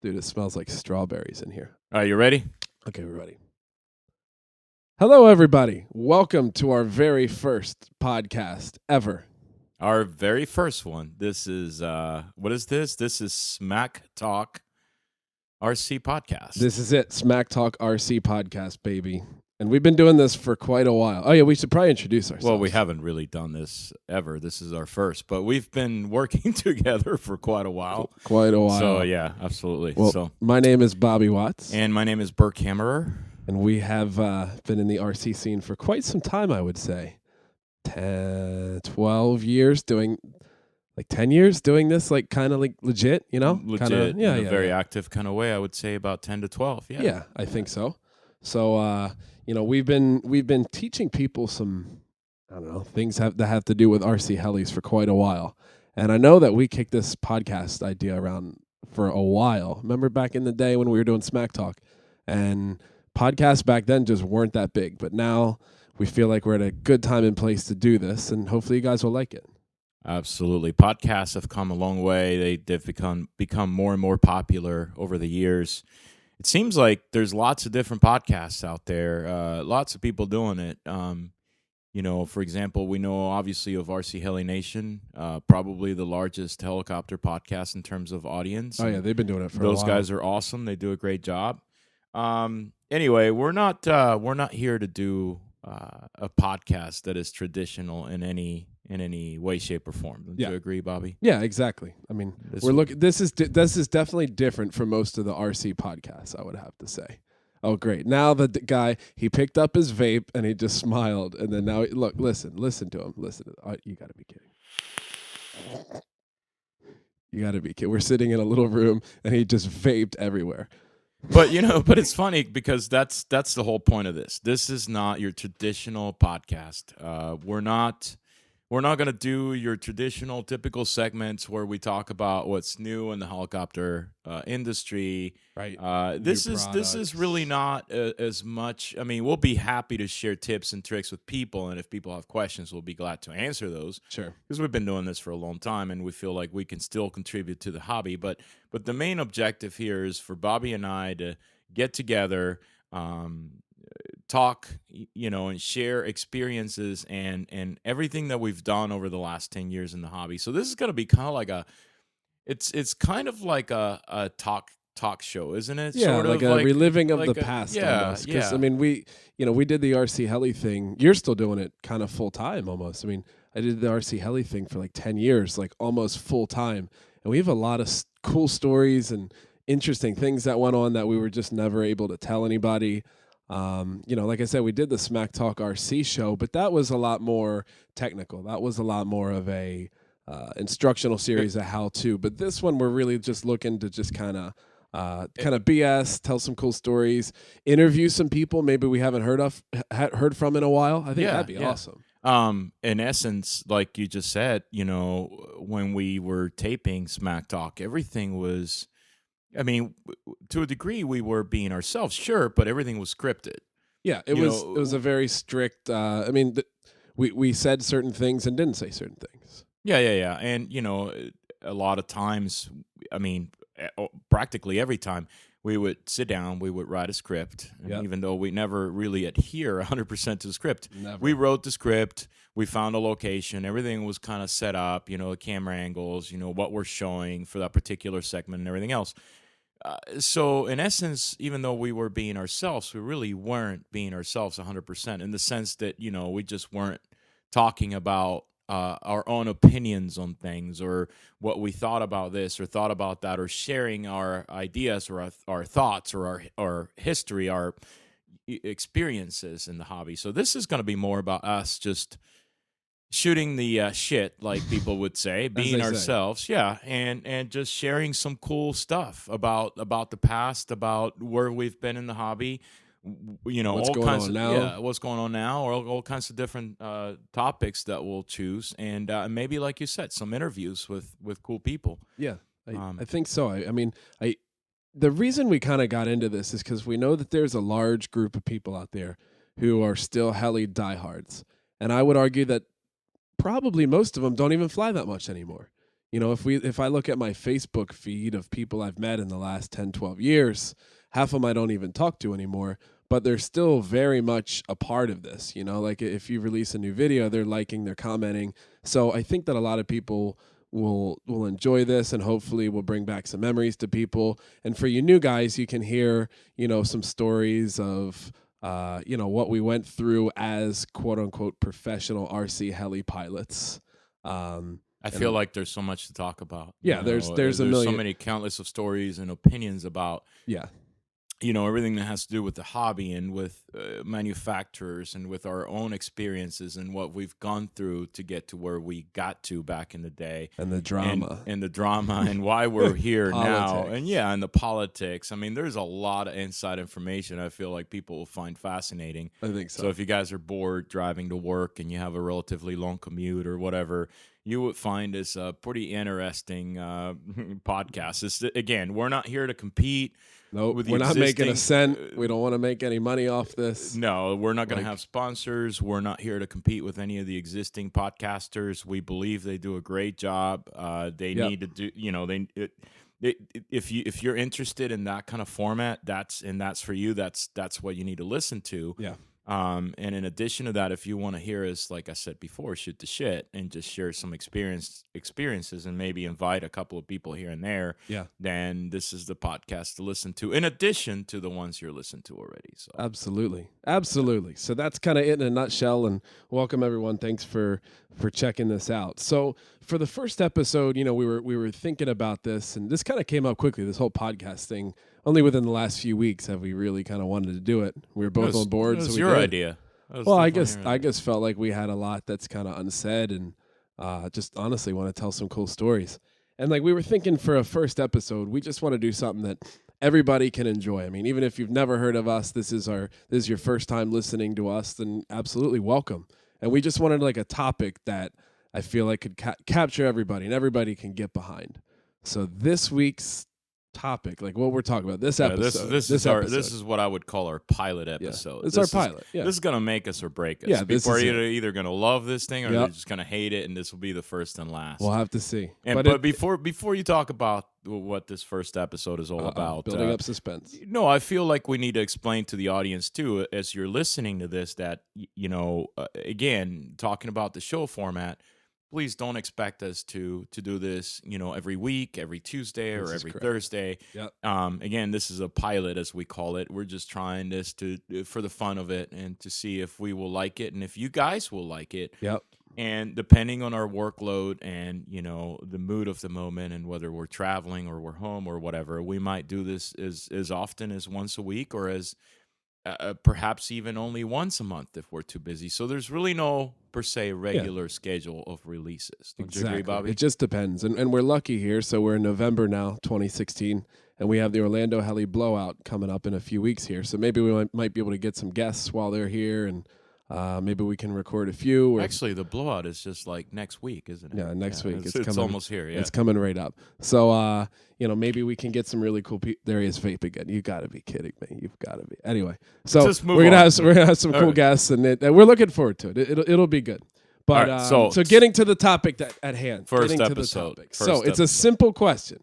Dude, it smells like strawberries in here. All right, you ready? Okay, we're ready. Hello, everybody. Welcome to our very first podcast ever. Our very first one. This is what is this? This is SmackTalk RC podcast. This is it, SmackTalk RC podcast, baby. And we've been doing this for quite a while. Oh, yeah, we should probably introduce ourselves. Well, we haven't really done this ever. This is our first, but we've been working together for quite a while. So, yeah, absolutely. Well, my name is Bobby Watts. And my name is Bert Kammerer. And we have been in the RC scene for quite some time, I would say. 12 years doing, 10 years doing this, kind of legit, you know? Legit, kinda, in a very active kind of way. I would say about 10 to 12, yeah. Yeah, I think so. So, we've been teaching people some, things that have to do with RC helis for quite a while. And I know that we kicked this podcast idea around for a while. Remember back in the day when we were doing SmackTalk? And podcasts back then just weren't that big. But now we feel like we're at a good time and place to do this. And hopefully you guys will like it. Absolutely. Podcasts have come a long way. They've become more and more popular over the years. It seems like there's lots of different podcasts out there, lots of people doing it. For example, we know obviously of RC Heli Nation, probably the largest helicopter podcast in terms of audience. Oh, yeah, they've been doing it for a while. Those guys are awesome. They do a great job. Anyway, we're not here to do a podcast that is traditional in any way, shape, or form. Do you agree, Bobby? Yeah, exactly. I mean, This is definitely different from most of the RC podcasts, I would have to say. Oh, great! Now the guy, he picked up his vape and he just smiled, and then now listen to him. You got to be kidding. You got to be kidding. We're sitting in a little room and he just vaped everywhere. But but it's funny because that's the whole point of this. This is not your traditional podcast. We're not going to do your traditional typical segments where we talk about what's new in the helicopter industry. Right. This is really not as much. I mean, we'll be happy to share tips and tricks with people, and if people have questions, we'll be glad to answer those. Sure. Because we've been doing this for a long time, and we feel like we can still contribute to the hobby. But the main objective here is for Bobby and I to get together, talk, and share experiences and everything that we've done over the last 10 years in the hobby. So this is going to be kind of like it's kind of like a talk show, isn't it? Yeah, sort like of a reliving of the past. Yeah, almost. I mean, we did the RC Heli thing. You're still doing it kind of full time almost. I mean, I did the RC Heli thing for 10 years, almost full time. And we have a lot of cool stories and interesting things that went on that we were just never able to tell anybody. Like I said, we did the SmackTalk RC show, but that was a lot more technical. That was a lot more of a instructional series of how to. But this one, we're really just looking to just kind of BS, tell some cool stories, interview some people maybe we haven't heard from in a while. I think that'd be awesome. In essence, like you just said, when we were taping SmackTalk, everything was. I mean, to a degree, we were being ourselves, sure, but everything was scripted. Yeah, it was a very strict. We said certain things and didn't say certain things. Yeah, and a lot of times, practically every time, we would sit down, we would write a script, and even though we never really adhere 100% to the script. We wrote the script, we found a location, everything was kind of set up, the camera angles, what we're showing for that particular segment and everything else. So in essence, even though we were being ourselves, we really weren't being ourselves 100% in the sense that, we just weren't talking about our own opinions on things or what we thought about this or thought about that or sharing our ideas or our thoughts or our history, our experiences in the hobby. So this is going to be more about us just shooting the shit, like people would say, being ourselves, and just sharing some cool stuff about the past, about where we've been in the hobby, what's going on now, what's going on now, or all kinds of different topics that we'll choose, and maybe, like you said, some interviews with cool people. Yeah, I think so. The reason we kind of got into this is because we know that there's a large group of people out there who are still heli diehards, and I would argue that probably most of them don't even fly that much anymore. You know, if I look at my Facebook feed of people I've met in the last 10, 12 years, half of them I don't even talk to anymore, but they're still very much a part of this. You know, like if you release a new video, they're liking, they're commenting. So I think that a lot of people will enjoy this, and hopefully will bring back some memories to people. And for you new guys, you can hear, you know, some stories of you know, what we went through as quote unquote professional RC heli pilots. I feel like there's so much to talk about. Yeah, there's a million, so many countless of stories and opinions about, yeah, you know, everything that has to do with the hobby and with manufacturers and with our own experiences and what we've gone through to get to where we got to back in the day, and the drama and the drama and why we're here now, Politics. and the politics. I mean, there's a lot of inside information I feel like people will find fascinating. I think so. So if you guys are bored driving to work and you have a relatively long commute or whatever, you would find this a pretty interesting podcast. Again, we're not here to compete. Nope, we're not making a cent. We don't want to make any money off this. No, we're not going to have sponsors. We're not here to compete with any of the existing podcasters. We believe they do a great job. They need to do, you know, if you're interested in that kind of format, that's for you. That's what you need to listen to. Yeah. And in addition to that, if you want to hear us, like I said before, shoot the shit and just share some experiences and maybe invite a couple of people here and there, then this is the podcast to listen to, in addition to the ones you're listening to already. So absolutely. So that's kind of it in a nutshell. And welcome everyone. Thanks for checking this out. So for the first episode, you know, we were thinking about this, and this kind of came up quickly. This whole podcast thing. Only within the last few weeks have we really kind of wanted to do it. We were both on board. It was your idea. Well, I guess felt like we had a lot that's kind of unsaid, and just honestly want to tell some cool stories. And like we were thinking for a first episode, we just want to do something that everybody can enjoy. I mean, even if you've never heard of us, this is your first time listening to us, then absolutely welcome. And we just wanted like a topic that I feel like could capture everybody and everybody can get behind. So this week's topic, like what we're talking about, this episode. This is what I would call our pilot episode. Yeah, it's our pilot. This is gonna make us or break us. Yeah, people are either gonna love this thing or they're just gonna hate it, and this will be the first and last. We'll have to see. But before you talk about what this first episode is all about, building up suspense. No, I feel like we need to explain to the audience too, as you're listening to this, that again, talking about the show format. Please don't expect us to do this, you know, every week, every Tuesday, or every Thursday. Yep. Again, this is a pilot, as we call it. We're just trying this for the fun of it and to see if we will like it and if you guys will like it. Yep. And depending on our workload and, you know, the mood of the moment and whether we're traveling or we're home or whatever, we might do this as often as once a week or as perhaps even only once a month if we're too busy. So there's really no per se regular schedule of releases. Don't you agree, Bobby? It just depends. And we're lucky here. So we're in November now, 2016, and we have the Orlando Heli Blowout coming up in a few weeks here. So maybe we might be able to get some guests while they're here, and maybe we can record a few. Actually, the blowout is just like next week, isn't it? Yeah, next week. It's coming, almost here. Yeah, it's coming right up. So, maybe we can get some really cool people. There he is, vape again. You got to be kidding me. You've got to be. Anyway, so we're gonna have some cool guests, and we're looking forward to it. It'll be good. But right, so getting to the topic at hand. First episode. It's a simple question.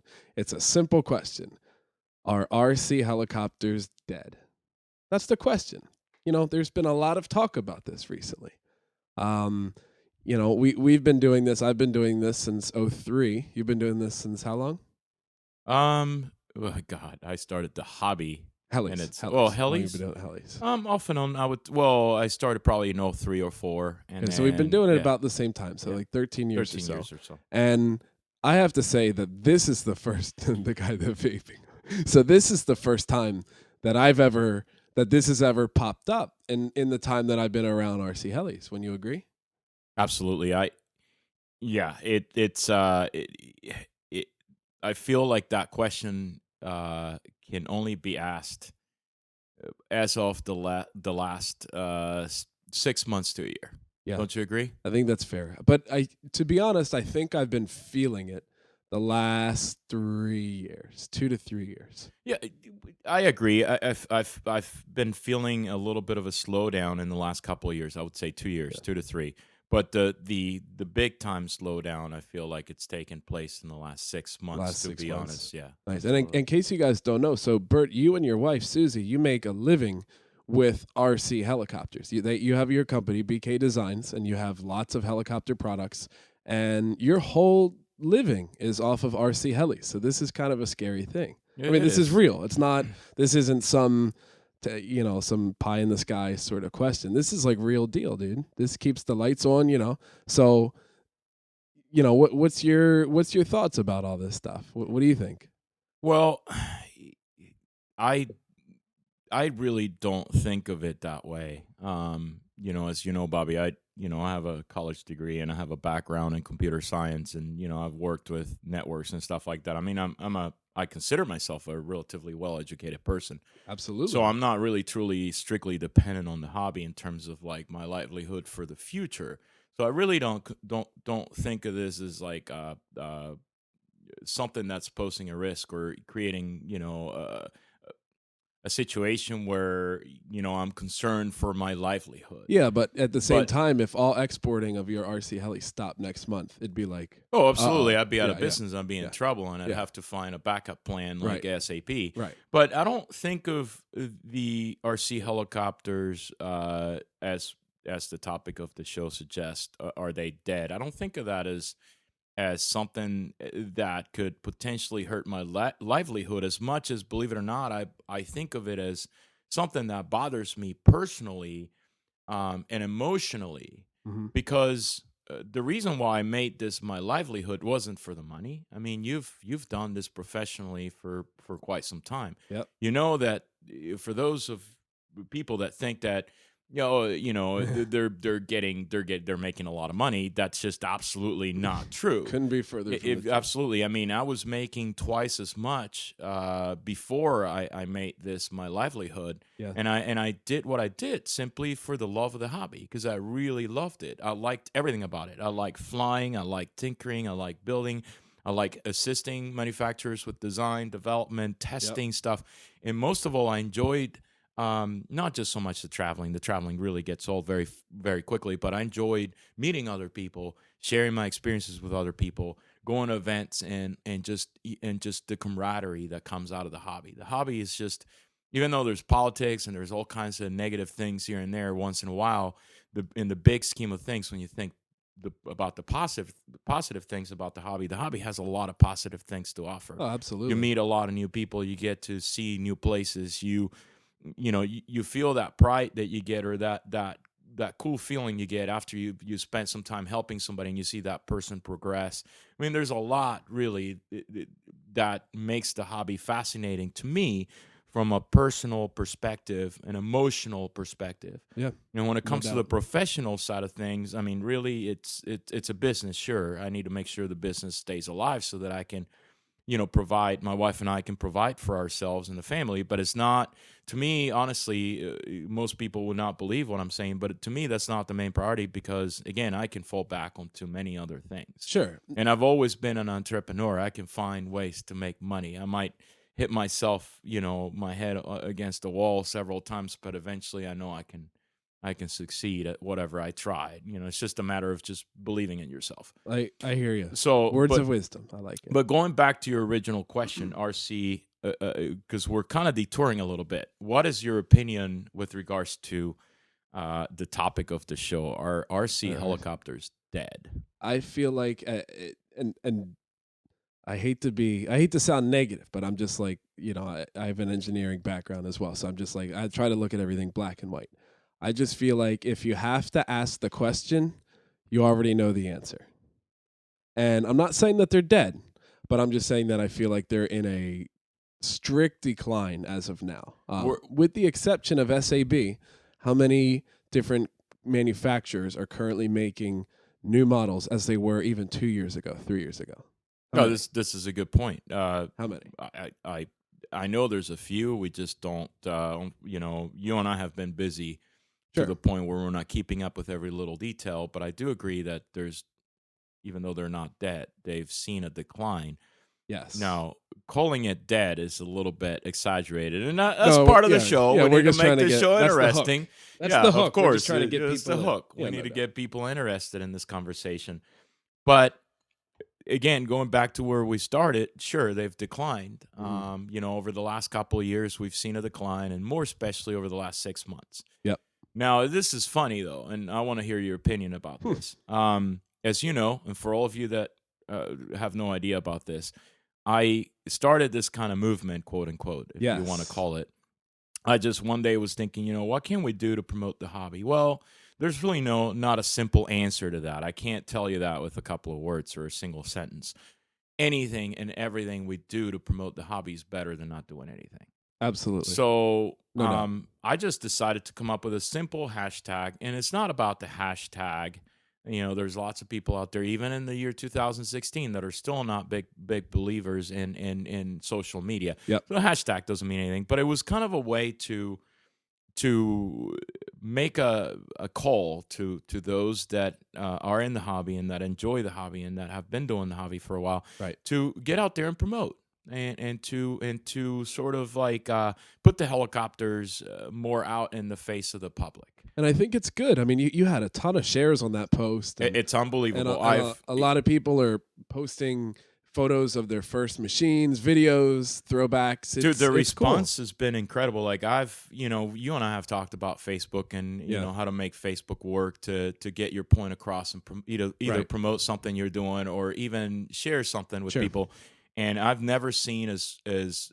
Are RC helicopters dead? That's the question. You know, there's been a lot of talk about this recently. We've been doing this. I've been doing this since 2003. You've been doing this since how long? Oh God, I started the hobby. Helis. Helis. You've been doing helis. Off and on. I started probably in 2003 or 2004. And so we've been doing it about the same time. So like 13 years 13 years or so. And I have to say that this is the first, the guy that vaping. So this is the first time that this has ever popped up in the time that I've been around RC helis. Wouldn't you agree? Absolutely. I feel like that question can only be asked as of the last 6 months to a year. Yeah. Don't you agree? I think that's fair. But to be honest, I think I've been feeling it the last 3 years, 2 to 3 years. Yeah, I agree. I've been feeling a little bit of a slowdown in the last couple of years. I would say 2 years, 2 to 3. But the big time slowdown, I feel like it's taken place in the last 6 months. Last to 6 be months. honest, yeah. Nice. And in case you guys don't know, so Bert, you and your wife Susie, you make a living with RC helicopters. You have your company BK Designs, and you have lots of helicopter products, and your whole living is off of RC helis. So this is kind of a scary thing. I mean, It this is is. real. It's not. This isn't some some pie in the sky sort of question. This is like real deal, dude. This keeps the lights on. So, what's your thoughts about all this stuff? What do you think? Well, I I really don't think of it that way. As you know, Bobby, I have a college degree and I have a background in computer science, and I've worked with networks and stuff like that. I mean, I consider myself a relatively well-educated person. So Absolutely. I'm not really truly strictly dependent on the hobby in terms of like my livelihood for the future. So I really don't think of this as like something that's posing a risk or creating a situation where I'm concerned for my livelihood. Yeah, but at the same But time, if all exporting of your RC heli stopped next month, it'd be like, oh, absolutely, uh-oh. I'd be out Yeah, of yeah, business. I'd be in yeah, trouble, and I'd yeah. have to find a backup plan like Right, SAP. right. But I don't think of the RC helicopters as the topic of the show suggests. Are they dead? I don't think of that as something that could potentially hurt my livelihood as much as, believe it or not, I think of it as something that bothers me personally and emotionally, Hmm. because the reason why I made this my livelihood wasn't for the money. I mean, you've done this professionally for quite some time. Yep. You know that for those of people that think that they're making a lot of money, that's just absolutely not true. Couldn't be further from the truth. Absolutely. I mean, I was making twice as much before I made this my livelihood, Yeah. and I did what I did simply for the love of the hobby because I really loved it. I liked everything about it. I like flying. I like tinkering. I like building. I like assisting manufacturers with design, development, Yep. testing stuff, and most of all, I enjoyed not just so much the traveling. The traveling really gets old very, very quickly. But I enjoyed meeting other people, sharing my experiences with other people, going to events, and just the camaraderie that comes out of the hobby. The hobby is just, even though there's politics and there's all kinds of negative things here and there once in a while, in the big scheme of things, when you think about the positive things about the hobby has a lot of positive things to offer. Oh, You absolutely. meet a lot of new people. You get to see new places. You feel that pride that you get, or that cool feeling you get after you spend some time helping somebody and you see that person progress. I mean, there's a lot really that makes the hobby fascinating to me from a personal perspective, an emotional perspective. Yeah. When it No comes to the doubt. professional side of things, I mean, really, it's a business. Sure, I need to make sure the business stays alive so that I can provide, my wife and I can provide for ourselves and the family. But it's not, to me, honestly, most people would not believe what I'm saying, but to me, that's not the main priority because, again, I can fall back onto many other things. Sure. And I've always been an entrepreneur. I can find ways to make money. I might hit myself, my head against the wall several times, but eventually I know I can succeed at whatever I tried. It's just a matter of just believing in yourself. I hear you. So, Words of wisdom. I like it. but going back to your original question, RC, because we're kind of detouring a little bit. What is your opinion with regards to the topic of the show? Are RC helicopters dead? I feel like, and I hate to sound negative, but I'm just like, I have an engineering background as well. So I'm just like, I try to look at everything black and white. I just feel like if you have to ask the question, you already know the answer. And I'm not saying that they're dead, but I'm just saying that I feel like they're in a strict decline as of now. With the exception of SAB, how many different manufacturers are currently making new models as they were even 2 years ago, 3 years ago? No, this is a good point. How many? I know there's a few. We just don't. You and I have been busy to Sure. the point where we're not keeping up with every little detail. But I do agree that even though they're not dead, they've seen a decline. Yes. Now, calling it dead is a little bit exaggerated, and that's part of the show. Yeah, we we're need to just make trying to the get show that's interesting. That's the hook. Of course, we're just trying to get it's people the hook. Yeah, we need to get people interested in this conversation. But again, going back to where we started, sure, they've declined. Over the last couple of years, we've seen a decline, and more especially over the last 6 months. Yep. Now, this is funny, though, and I want to hear your opinion about this. As you know, and for all of you that have no idea about this, I started this kind of movement, quote unquote, if you want to call it. I just one day was thinking, what can we do to promote the hobby? Well, there's really not a simple answer to that. I can't tell you that with a couple of words or a single sentence. Anything and everything we do to promote the hobby is better than not doing anything. Absolutely. So I just decided to come up with a simple hashtag, and it's not about the hashtag. There's lots of people out there, even in the year 2016, that are still not big believers in social media. Yep. So the hashtag doesn't mean anything, but it was kind of a way to make a call to those that are in the hobby and that enjoy the hobby and that have been doing the hobby for a while, right, to get out there and promote. And to sort of like put the helicopters more out in the face of the public. And I think it's good. I mean, you had a ton of shares on that post. It's unbelievable. And a lot of people are posting photos of their first machines, videos, throwbacks. Dude, the response cool. has been incredible. Like you and I have talked about Facebook and you know how to make Facebook work to get your point across and either promote something you're doing or even share something with people. And I've never seen as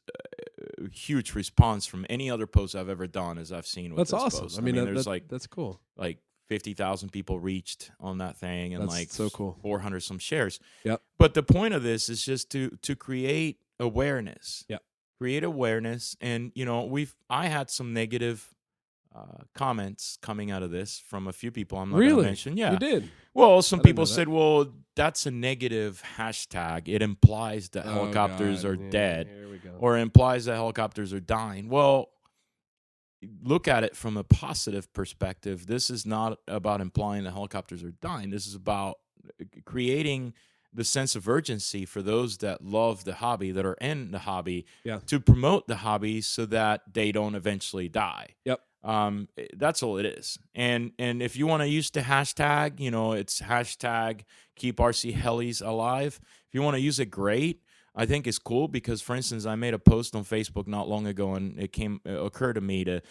huge response from any other post I've ever done as I've seen with that's this awesome. post. I mean that's cool. Like 50,000 people reached on that thing, and that's so cool. 400 some shares. Yep. But the point of this is just to create awareness. Yep. Create awareness, and I had some negative comments coming out of this from a few people. I'm not going to mention. Yeah, you did. Well, some people said, "Well, that's a negative hashtag. It implies that helicopters are dead, or implies that helicopters are dying." Well, look at it from a positive perspective. This is not about implying that helicopters are dying. This is about creating the sense of urgency for those that love the hobby, that are in the hobby, to promote the hobby so that they don't eventually die. Yep. That's all it is. And if you want to use the hashtag, it's hashtag keep RC helis alive. If you want to use it, great. I think it's cool because, for instance, I made a post on Facebook not long ago, and it occurred to me to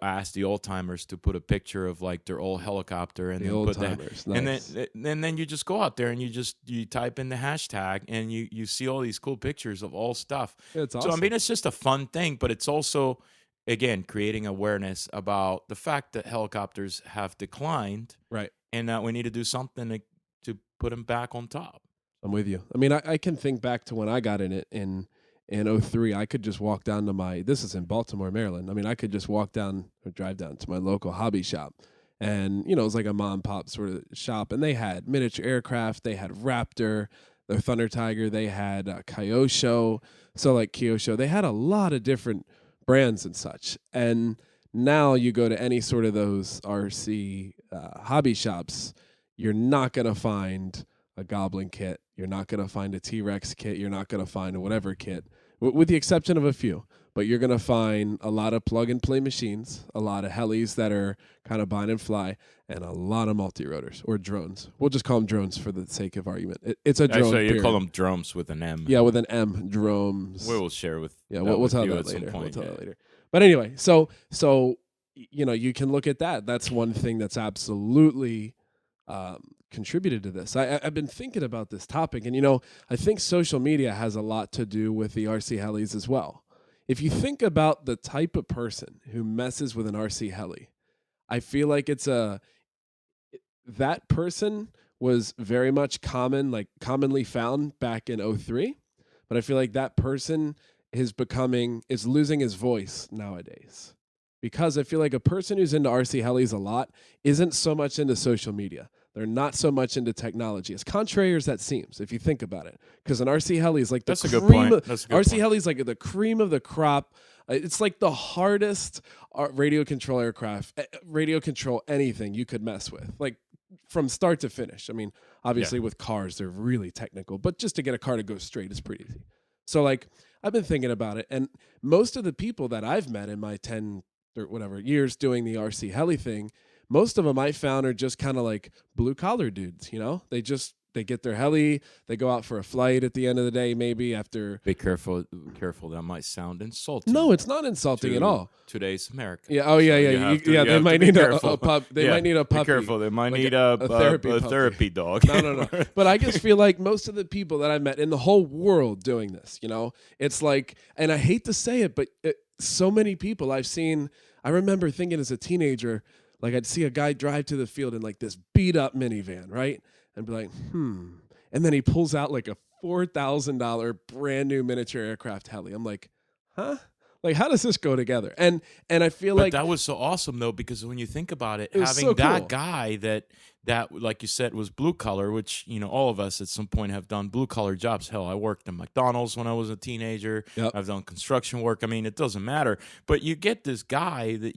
ask the old timers to put a picture of like their old helicopter, and then put that, nice. and then you just go out there and you type in the hashtag, and you see all these cool pictures of all stuff. It's awesome. So I mean, it's just a fun thing, but it's also, again, creating awareness about the fact that helicopters have declined, right, and that we need to do something to put them back on top. I'm with you. I mean, I can think back to when I got in it in 03. I could just walk down to this is in Baltimore, Maryland. I mean, I could just walk down or drive down to my local hobby shop. And, it was like a mom and pop sort of shop. And they had miniature aircraft. They had Raptor, their Thunder Tiger. They had Kyosho. So like Kyosho, they had a lot of different brands and such. And now you go to any sort of those RC hobby shops, you're not going to find a Goblin kit. You're not going to find a T-Rex kit. You're not going to find a whatever kit, with the exception of a few. But you're going to find a lot of plug-and-play machines, a lot of helis that are kind of bind and fly, and a lot of multi-rotors or drones. We'll just call them drones for the sake of argument. It's a drone. Actually, you call them drones with an M. Yeah, with an M, drones. We'll share with. Yeah, we'll tell that later. We'll tell that later. But anyway, so you can look at that. That's one thing that's absolutely contributed to this. I've been thinking about this topic, and I think social media has a lot to do with the RC helis as well. If you think about the type of person who messes with an RC heli, I feel like that person was very much commonly found back in 03, but I feel like that person is losing his voice nowadays. Because I feel like a person who's into RC helis a lot isn't so much into social media. They're not so much into technology. As contrary as that seems, if you think about it. Because an RC heli is like RC heli is like the cream of the crop. It's like the hardest radio control aircraft, radio control anything you could mess with. Like from start to finish. I mean, obviously with cars, they're really technical. But just to get a car to go straight is pretty easy. So like, I've been thinking about it, and most of the people that I've met in my 10 or whatever years doing the RC heli thing, most of them I found are just kind of like blue collar dudes. They get their heli, they go out for a flight at the end of the day, maybe after. Be careful. That might sound insulting. No, it's not insulting at all. Today's America. Yeah. Oh, yeah, yeah. They might need a pup. They might need a puppy. Be careful. They might need a therapy dog. No. But I just feel like most of the people that I've met in the whole world doing this, it's like, and I hate to say it, but so many people I've seen. I remember thinking as a teenager, like I'd see a guy drive to the field in like this beat up minivan, right? And be like, And then he pulls out like a $4,000 brand new miniature aircraft heli. I'm like, huh? Like, how does this go together? And I feel like that was so awesome though, because when you think about it, having so that cool. guy that like you said was blue collar, which all of us at some point have done blue collar jobs. Hell, I worked in McDonald's when I was a teenager. Yep. I've done construction work. I mean, it doesn't matter. But you get this guy that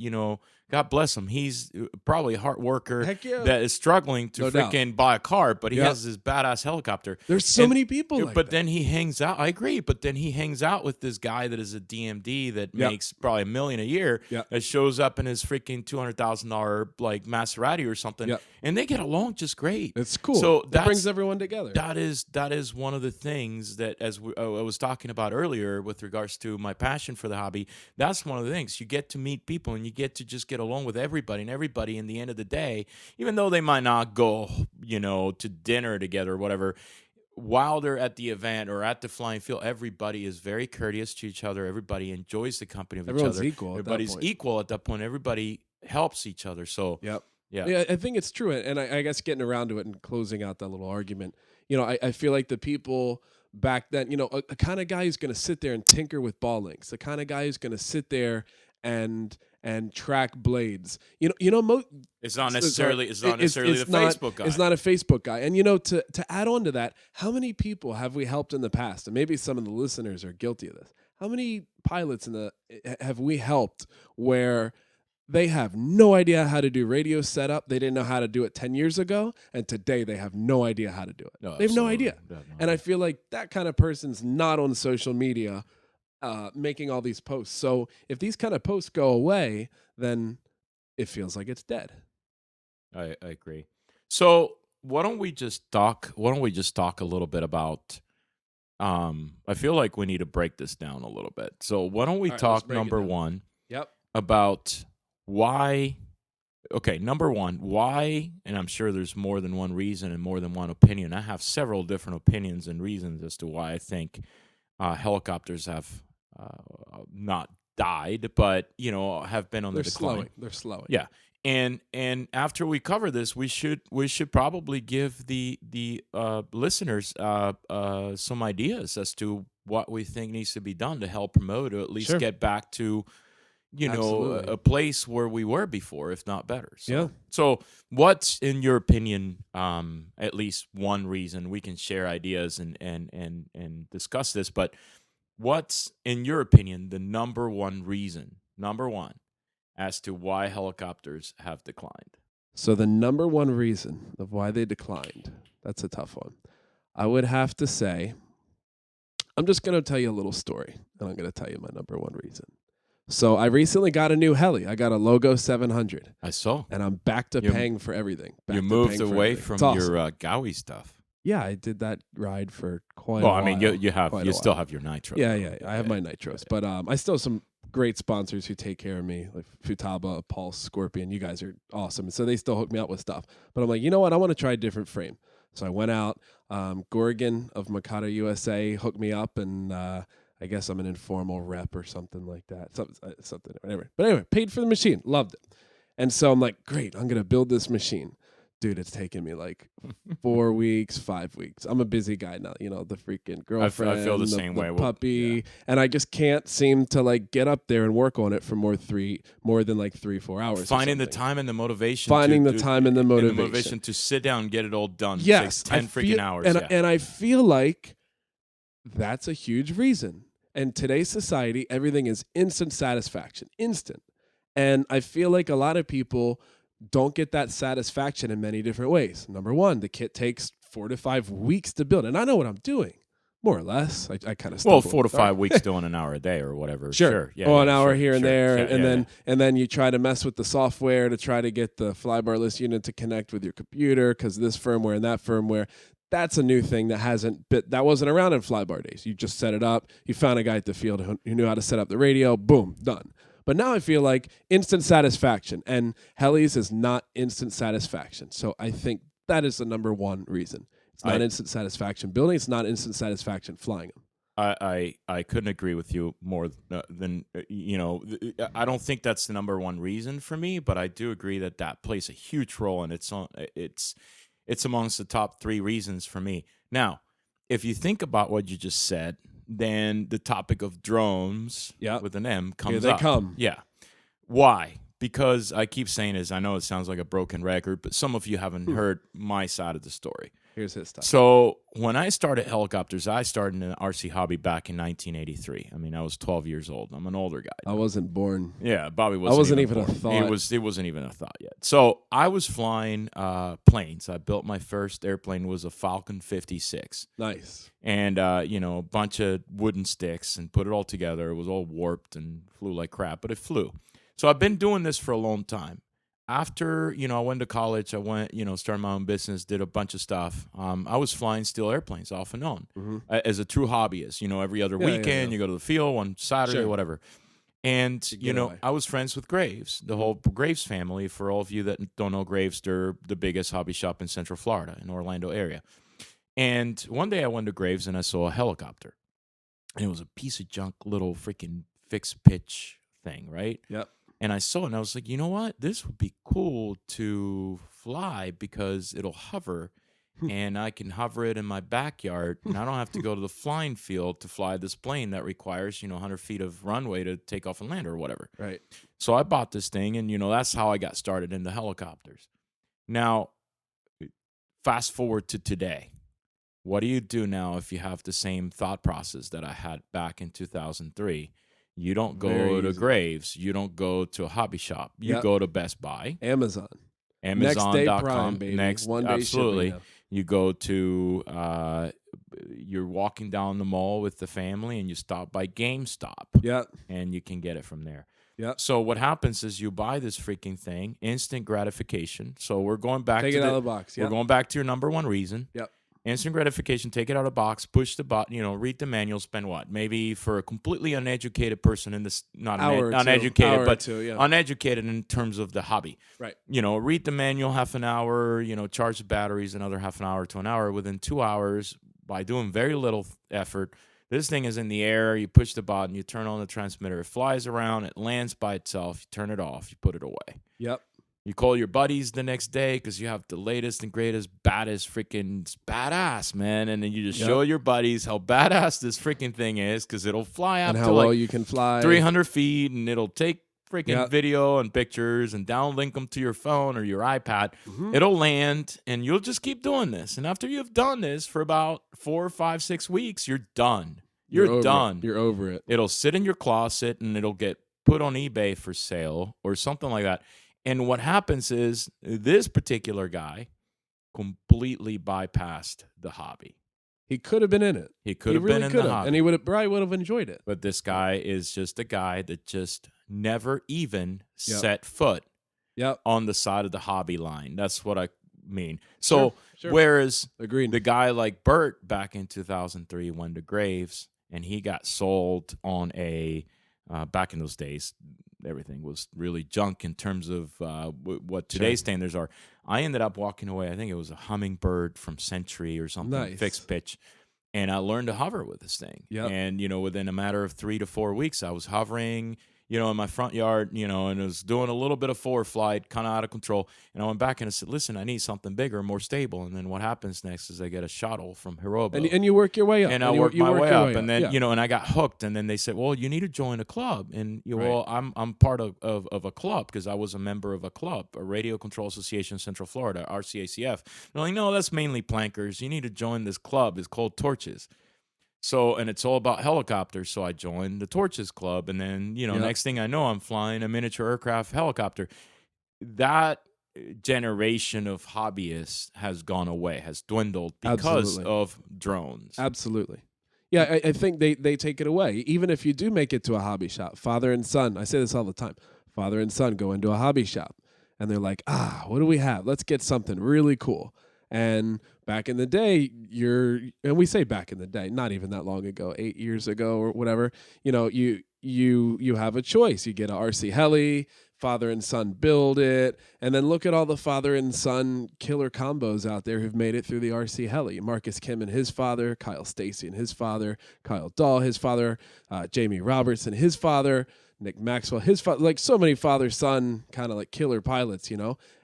God bless him. He's probably a hard worker that is struggling to freaking buy a car, but he has this badass helicopter. There's so many people like But that. then he hangs out. I agree. But then he hangs out with this guy that is a DMD that makes probably $1 million a year that shows up in his freaking $200,000 like Maserati or something. And they get along just great. It's cool. So that brings everyone together. That is one of the things that, as I was talking about earlier with regards to my passion for the hobby, that's one of the things. You get to meet people and you get to just get along with everybody, and everybody in the end of the day, even though they might not go, to dinner together or whatever, while they're at the event or at the flying field, everybody is very courteous to each other. Everybody enjoys the company of Everyone's each other. equal. Everybody's equal at that point. Everybody helps each other. So yeah, I think it's true. And I guess getting around to it and closing out that little argument, I feel like the people back then, a kind of guy who's going to sit there and tinker with ball links, the kind of guy who's going to sit there and track blades. It's not necessarily the Facebook guy. It's not a Facebook guy. And to add on to that, how many people have we helped in the past? And maybe some of the listeners are guilty of this. How many pilots have we helped where they have no idea how to do radio setup? They didn't know how to do it 10 years ago, and today they have no idea how to do it. They have no idea. And I feel like that kind of person's not on social media making all these posts. So if these kind of posts go away, then it feels like it's dead. I agree. So why don't we just talk a little bit about I feel like we need to break this down a little bit. So why don't we talk number one about why. Okay, number one, why, and I'm sure there's more than one reason and more than one opinion. I have several different opinions and reasons as to why I think helicopters have not died, but have been on the decline. They're slowing. Yeah, and after we cover this, we should probably give the listeners some ideas as to what we think needs to be done to help promote, or at least get back to a place where we were before, if not better. So what's, in your opinion, at least one reason? We can share ideas and discuss this, but what's, in your opinion, the number one reason, as to why helicopters have declined? So the number one reason of why they declined, that's a tough one. I would have to say, I'm just going to tell you a little story, and I'm going to tell you my number one reason. So I recently got a new heli. I got a Logo 700. I saw. And I'm back to paying for everything. You moved away from your Gaui stuff. Yeah, I did that ride for quite a while. Well, I mean, you still have your nitro. Yeah. I have my nitros. But I still have some great sponsors who take care of me, like Futaba, Pulse, Scorpion. You guys are awesome. So they still hook me up with stuff. But I'm like, you know what? I want to try a different frame. So I went out. Gorgon of Mikado USA hooked me up, and I guess I'm an informal rep or something like that. Something, whatever. But anyway, paid for the machine. Loved it. And so I'm like, great, I'm going to build this machine. Dude, it's taken me like 4 weeks, 5 weeks. I'm a busy guy now, the freaking girlfriend. I feel the same way. Puppy. Yeah. And I just can't seem to like get up there and work on it for more than like 3-4 hours. Finding the time and the motivation. To sit down and get it all done. Yes. 10 freaking hours. And I feel like that's a huge reason. In today's society, everything is instant satisfaction. Instant. And I feel like a lot of people don't get that satisfaction in many different ways. Number one, the kit takes 4 to 5 weeks to build. And I know what I'm doing. More or less. I kind of Well, 4 to 5 weeks doing an hour a day or whatever. Sure. Yeah. An hour here and there, Yeah, and then you try to mess with the software to try to get the flybarless unit to connect with your computer because this firmware and that firmware. That's a new thing that wasn't around in flybar days. You just set it up. You found a guy at the field who knew how to set up the radio. Boom, done. But now I feel like instant satisfaction, and helis is not instant satisfaction. So I think that is the number one reason. It's not instant satisfaction building. It's not instant satisfaction flying them. I couldn't agree with you more than I don't think that's the number one reason for me, but I do agree that plays a huge role, and it's amongst the top 3 reasons for me. Now, if you think about what you just said, then the topic of drones with an M comes up. Here they come. Yeah. Why? Because I keep saying this. I know it sounds like a broken record, but some of you haven't heard my side of the story. Here's his stuff. So when I started helicopters, I started in the RC hobby back in 1983. I mean, I was 12 years old. I'm an older guy. I wasn't born. Yeah, Bobby wasn't. I wasn't even born. a thought. It wasn't even a thought yet. So I was flying planes. I built my first airplane was a Falcon 56. Nice. And a bunch of wooden sticks and put it all together. It was all warped and flew like crap, but it flew. So I've been doing this for a long time. After, I went to college, I went, started my own business, did a bunch of stuff. I was flying steel airplanes off and on as a true hobbyist. Every other weekend, you go to the field one Saturday, whatever. And, I was friends with Graves, the whole Graves family. For all of you that don't know Graves, they're the biggest hobby shop in Central Florida, in Orlando area. And one day I went to Graves and I saw a helicopter. And it was a piece of junk, little freaking fixed pitch thing, right? Yep. And I saw it, and I was like, you know what? This would be cool to fly because it'll hover, and I can hover it in my backyard, and I don't have to go to the flying field to fly this plane that requires, 100 feet of runway to take off and land or whatever. Right. So I bought this thing, and, that's how I got started into helicopters. Now, fast forward to today. What do you do now if you have the same thought process that I had back in 2003? You don't go to Graves. You don't go to a hobby shop. You go to Best Buy. Amazon. Amazon.com. Next day Prime, baby. One day absolutely. You go to, you're walking down the mall with the family and you stop by GameStop. Yep. And you can get it from there. Yep. So what happens is you buy this freaking thing, instant gratification. So we're going back Take it out of the box. We're going back to your number one reason. Yep. Instant gratification, take it out of the box, push the button, read the manual, spend what? Maybe for a completely uneducated person in this, not uneducated, but uneducated in terms of the hobby. Right. Read the manual half an hour, charge the batteries another half an hour to an hour. Within 2 hours, by doing very little effort, this thing is in the air, you push the button, you turn on the transmitter, it flies around, it lands by itself, you turn it off, you put it away. Yep. You call your buddies the next day because you have the latest and greatest, baddest freaking badass, man. And then you just show your buddies how badass this freaking thing is because it'll fly up and to how well you can fly 300 feet and it'll take freaking video and pictures and downlink them to your phone or your iPad. It'll land and you'll just keep doing this. And after you've done this for about 4, 5, 6 weeks, you're done. You're done. You're over it. It'll sit in your closet and it'll get put on eBay for sale or something like that. And what happens is this particular guy completely bypassed the hobby. He could have been in it. He could have been in the hobby. And he probably would have enjoyed it. But this guy is just a guy that just never even set foot on the side of the hobby line. That's what I mean. So whereas the guy like Bert back in 2003 went to Graves and he got sold on a, back in those days, everything was really junk in terms of what today's standards are. I ended up walking away. I think it was a Hummingbird from Century or something, fixed pitch. And I learned to hover with this thing. Yep. And, within a matter of 3 to 4 weeks, I was hovering, in my front yard, and it was doing a little bit of forward flight, kind of out of control. And I went back and I said, listen, I need something bigger, more stable. And then what happens next is I get a shuttle from Hirobo. And you work your way up. And I worked my way up. And then, and I got hooked. And then they said, well, you need to join a club. And, well, I'm part of a club because I was a member of a club, a Radio Control Association Central Florida, RCACF. They're like, no, that's mainly plankers. You need to join this club. It's called Torches. So, and it's all about helicopters. So I joined the Torches Club. And then, next thing I know, I'm flying a miniature aircraft helicopter. That generation of hobbyists has gone away, has dwindled because of drones. Absolutely. Yeah, I think they take it away. Even if you do make it to a hobby shop, father and son, I say this all the time. Father and son go into a hobby shop and they're like, what do we have? Let's get something really cool. And back in the day, and we say back in the day, not even that long ago, 8 years ago or whatever, you have a choice. You get a RC heli, father and son build it, and then look at all the father and son killer combos out there who've made it through the RC heli. Marcus Kim and his father, Kyle Stacy and his father, Kyle Dahl, his father, Jamie Roberts and his father, Nick Maxwell, his father, like so many father-son kind of like killer pilots,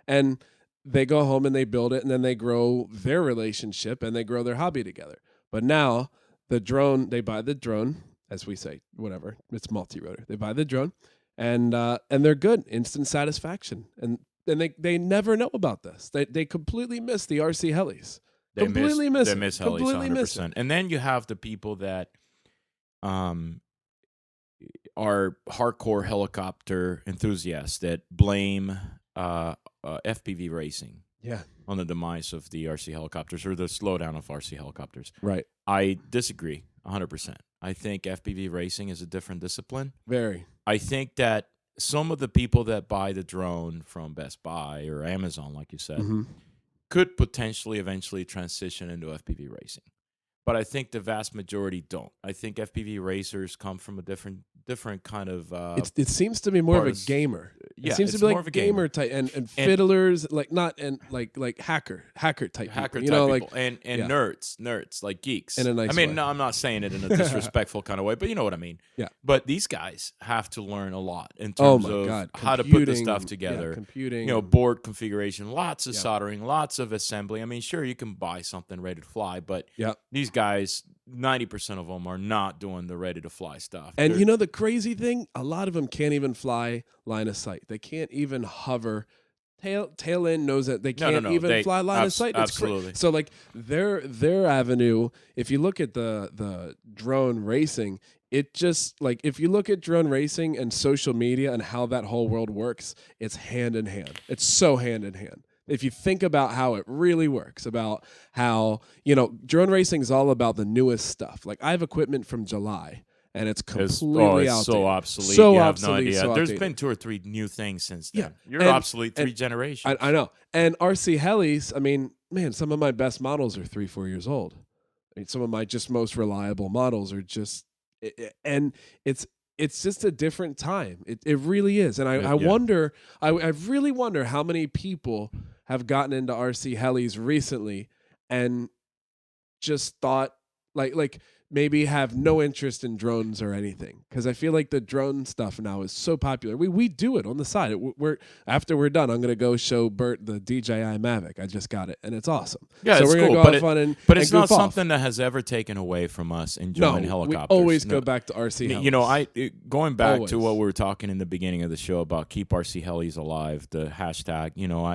and they go home and they build it, and then they grow their relationship and they grow their hobby together. But now they buy the drone, as we say, whatever, it's multi-rotor. They buy the drone and they're good, instant satisfaction. And they never know about this. They completely miss the RC helis. They miss helis 100%. And then you have the people that are hardcore helicopter enthusiasts that blame FPV racing on the demise of the RC helicopters or the slowdown of RC helicopters. Right. I disagree 100%. I think FPV racing is a different discipline. Very. I think that some of the people that buy the drone from Best Buy or Amazon, like you said, could potentially eventually transition into FPV racing. But I think the vast majority don't. I think FPV racers come from a different kind of. It seems to be more of a gamer. Yeah, it seems to be like gamer type and fiddlers, like not and like hacker type people, people. and nerds like geeks. In a nice way. No, I'm not saying it in a disrespectful kind of way, but you know what I mean. Yeah. But these guys have to learn a lot in terms of how to put the stuff together. Computing, board configuration, lots of soldering, lots of assembly. I mean, sure, you can buy something ready to fly, but these guys, 90% of them are not doing the ready to fly stuff. And the crazy thing, a lot of them can't even fly line of sight. They can't even hover. Tail end knows that they can't even fly line of sight. Absolutely. So like their avenue, if you look at the drone racing, it just like if you look at drone racing and social media and how that whole world works, it's hand in hand. It's so hand in hand. If you think about how it really works, about how, drone racing is all about the newest stuff. Like I have equipment from July and it's completely outdated. So obsolete. So you obsolete, have no idea. So There's outdated. been 2 or 3 new things since then. Yeah. You're obsolete 3 generations. I know. And RC helis, I mean, man, some of my best models are 3-4 years old. I mean, some of my just most reliable models are just, and it's just a different time. It really is. And I wonder, I really wonder how many people have gotten into RC helis recently and just thought like maybe have no interest in drones or anything, because I feel like the drone stuff now is so popular. We do it on the side. After we're done, I'm gonna go show Bert the DJI Mavic. I just got it, and it's awesome. Yeah, so it's we're gonna cool, go have fun but it's not off. something that has ever taken away from us enjoying helicopters. We always go back to RC helis. Going back to what we were talking in the beginning of the show about keep RC helis alive, the hashtag.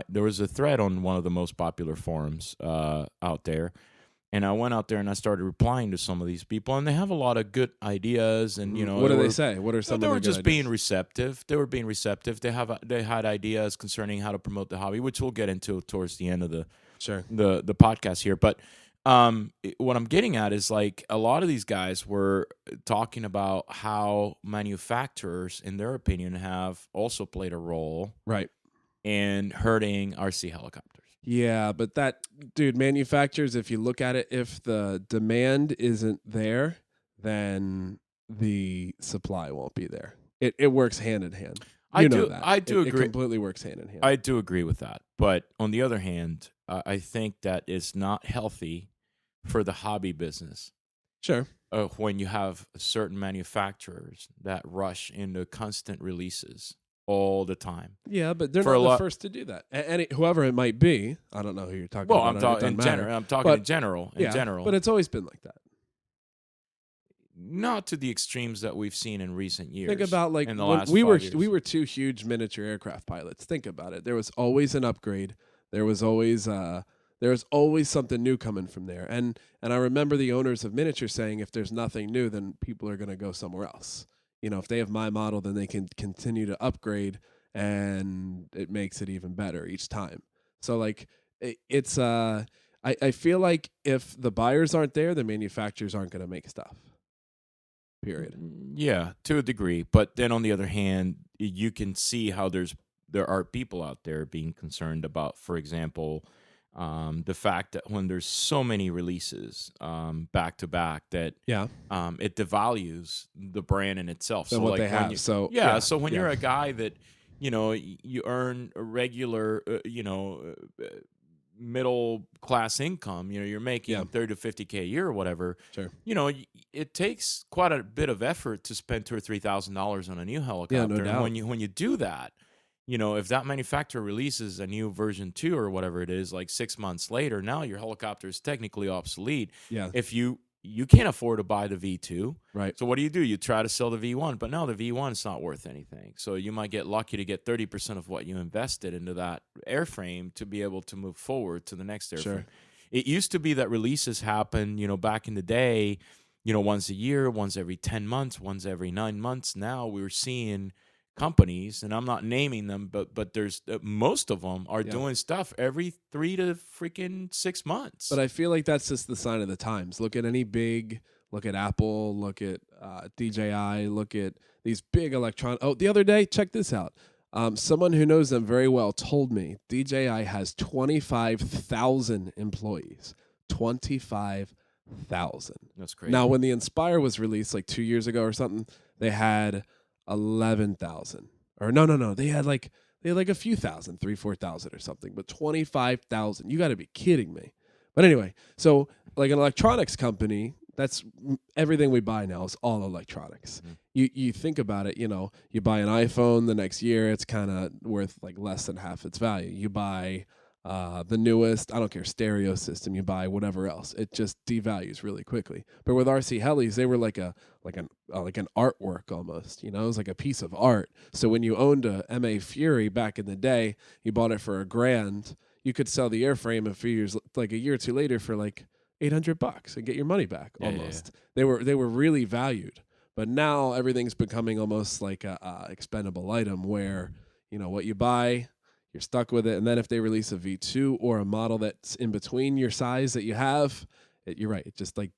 There was a thread on one of the most popular forums out there. And I went out there and I started replying to some of these people, and they have a lot of good ideas. And what do they say? What are some? They of were just ideas? being receptive. They were being receptive. They had ideas concerning how to promote the hobby, which we'll get into towards the end of the podcast here. But what I'm getting at is like a lot of these guys were talking about how manufacturers, in their opinion, have also played a role in hurting RC helicopters. Yeah, but manufacturers, if you look at it, if the demand isn't there, then the supply won't be there. It works hand in hand. I do agree. It completely works hand in hand. I do agree with that. But on the other hand, I think that it's not healthy for the hobby business. Sure. When you have certain manufacturers that rush into constant releases all the time. Yeah, but they're not the first to do that. Whoever it might be, I don't know who you're talking about. I'm talking in general. In general. But it's always been like that. Not to the extremes that we've seen in recent years. Think about like in the last we 5 years. were 2 huge miniature aircraft pilots. Think about it. There was always an upgrade. There was always something new coming from there. And I remember the owners of miniature saying, if there's nothing new, then people are going to go somewhere else. If they have my model, then they can continue to upgrade, and it makes it even better each time. So like it's I feel like if the buyers aren't there, the manufacturers aren't going to make stuff. Period. Yeah, to a degree. But then on the other hand, you can see how there are people out there being concerned about, for example, the fact that when there's so many releases back to back that it devalues the brand in itself. So what they have. So when you're a guy that you earn a regular middle class income, you're making 30 to 50K a year or whatever. Sure. It takes quite a bit of effort to spend $2,000 or $3,000 on a new helicopter. Yeah, no doubt. And when you do that, if that manufacturer releases a new version 2 or whatever it is, like 6 months later, now your helicopter is technically obsolete. Yeah. If you can't afford to buy the V2. Right. So what do? You try to sell the V1, but now the V1 is not worth anything. So you might get lucky to get 30% of what you invested into that airframe to be able to move forward to the next airframe. Sure. It used to be that releases happen, back in the day, once a year, once every 10 months, once every 9 months. Now we're seeing companies, and I'm not naming them, but there's most of them are doing stuff every 3 to freaking 6 months. But I feel like that's just the sign of the times. Look at Apple, look at DJI, look at these big electronic. Oh, the other day, check this out. Someone who knows them very well told me DJI has 25,000 employees. 25,000. That's crazy. Now, when the Inspire was released like 2 years ago or something, they had 11,000. Or no. They had like a few thousand, 3,000-4,000 or something. But 25,000. You got to be kidding me. But anyway, so like an electronics company, that's everything we buy now is all electronics. Mm-hmm. You think about it, you buy an iPhone the next year, it's kind of worth like less than half its value. You buy the newest, I don't care, stereo system, you buy whatever else. It just devalues really quickly. But with RC Helis, they were like an artwork almost, it was like a piece of art. So when you owned a MA Fury back in the day, you bought it for $1,000, you could sell the airframe a year or two later for like $800 and get your money back almost. Yeah. They were really valued. But now everything's becoming almost like a expendable item where, what you buy, you're stuck with it. And then if they release a V2 or a model that's in between your size that you have, you're right. It just like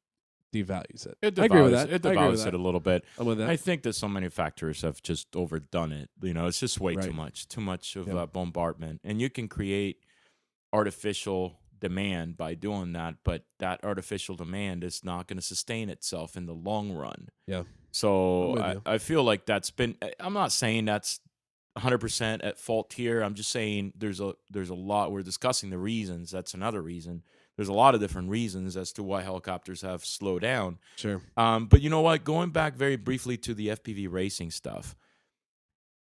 devalues it. I agree with that. It devalues it a little bit. I'm with that. I think that some manufacturers have just overdone it. It's just way too much of bombardment. And you can create artificial demand by doing that, but that artificial demand is not going to sustain itself in the long run. Yeah. So I feel like I'm not saying that's 100% at fault here. I'm just saying there's a lot. We're discussing the reasons. That's another reason. There's a lot of different reasons as to why helicopters have slowed down. Sure. But you know what? Going back very briefly to the FPV racing stuff.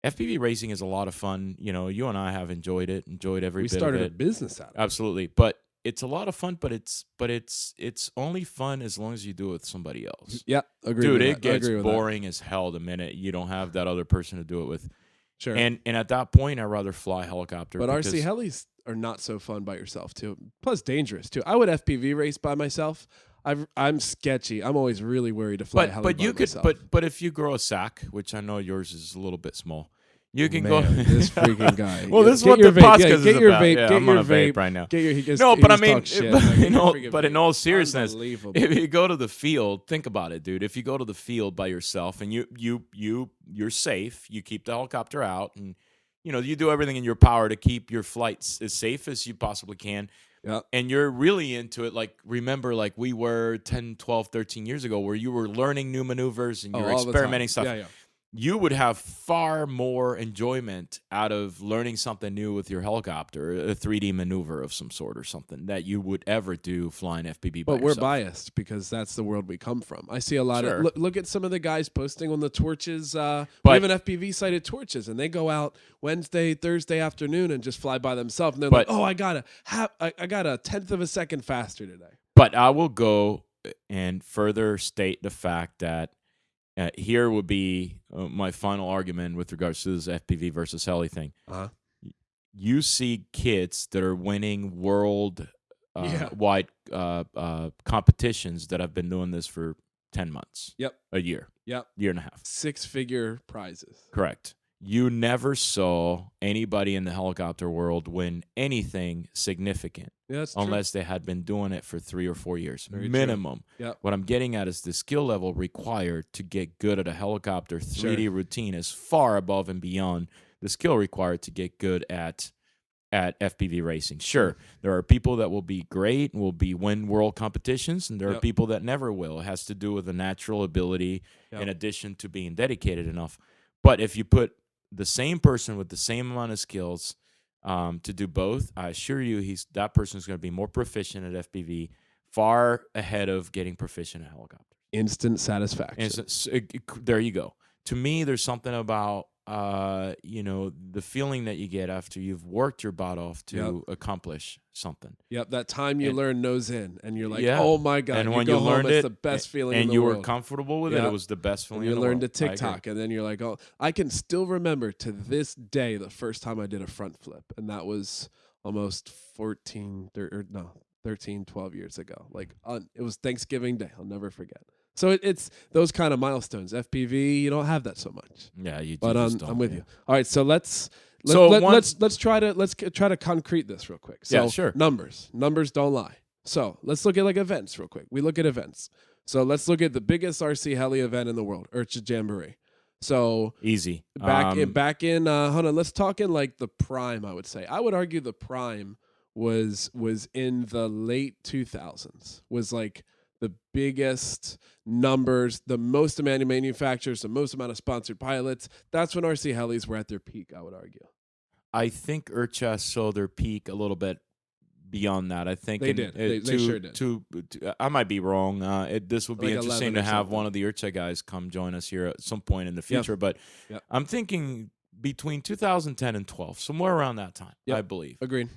FPV racing is a lot of fun. You and I have enjoyed every bit of it. We started a business out of it. Absolutely. But it's a lot of fun, but it's only fun as long as you do it with somebody else. Yeah, agree. Dude, it gets boring as hell the minute you don't have that other person to do it with. Sure. And at that point, I'd rather fly helicopter. But RC helis are not so fun by yourself too. Plus dangerous too. I would FPV race by myself. I'm sketchy. I'm always really worried to fly heli by myself. But if you grow a sack, which I know yours is a little bit small. You can go. This freaking guy. Well, this is what the podcast is about. Vape, I'm on a vape right now. But I mean, but in all seriousness, if you go to the field, think about it, dude. If you go to the field by yourself and you're safe, you keep the helicopter out, and you do everything in your power to keep your flights as safe as you possibly can. Yeah. And you're really into it. Like, remember, like we were 10, 12, 13 years ago, where you were learning new maneuvers and you're experimenting stuff. Yeah. You would have far more enjoyment out of learning something new with your helicopter, a 3D maneuver of some sort or something, that you would ever do flying FPV by yourself. But we're biased because that's the world we come from. I see a lot of look at some of the guys posting on the Torches. We have an FPV site at Torches, and they go out Wednesday, Thursday afternoon and just fly by themselves. And they're like, "Oh, I got a tenth of a second faster today." But I will go and further state the fact that. Here would be my final argument with regards to this FPV versus heli thing. Uh-huh. You see kids that are winning world wide competitions that have been doing this for 10 months. Yep. A year. Yep. Year and a half. 6-figure prizes. Correct. you never saw anybody in the helicopter world win anything significant unless they had been doing it for 3 or 4 years minimum. Yep. What I'm getting at is the skill level required to get good at a helicopter 3D routine is far above and beyond the skill required to get good at FPV racing. Sure, there are people that will be great and will win world competitions, and there are people that never will. It has to do with a natural ability in addition to being dedicated enough. But if you put the same person with the same amount of skills to do both, I assure you that person is going to be more proficient at FPV, far ahead of getting proficient at helicopter. Instant satisfaction. There you go. To me, there's something about the feeling that you get after you've worked your butt off to accomplish something. Yep, that time you learn nose in, and you're like, oh my God. And you when go you home, learned it's it, the best feeling and in the you world. were comfortable with it, it was the best feeling in the world. You learned to TikTok, and then you're like, oh, I can still remember to this day the first time I did a front flip, and that was almost 13, 12 years ago. Like, it was Thanksgiving Day. I'll never forget. So it's those kind of milestones. FPV, you don't have that so much. Yeah, you do. But I'm with you. All right, so let's try to concrete this real quick. So numbers don't lie. So let's look at like events real quick. We look at events. So let's look at the biggest RC heli event in the world, Urcha Jamboree. So easy. Back in hold on, let's talk in like the prime, I would say. I would argue the prime was in the late 2000s. Was like the biggest numbers, the most amount of manufacturers, the most amount of sponsored pilots. That's when RC helis were at their peak, I would argue. I think Urcha saw their peak a little bit beyond that. I think they did. They sure did. I might be wrong. This would be like interesting to have one of the Urcha guys come join us here at some point in the future. But I'm thinking between 2010 and 12, somewhere around that time, I believe. Agreed.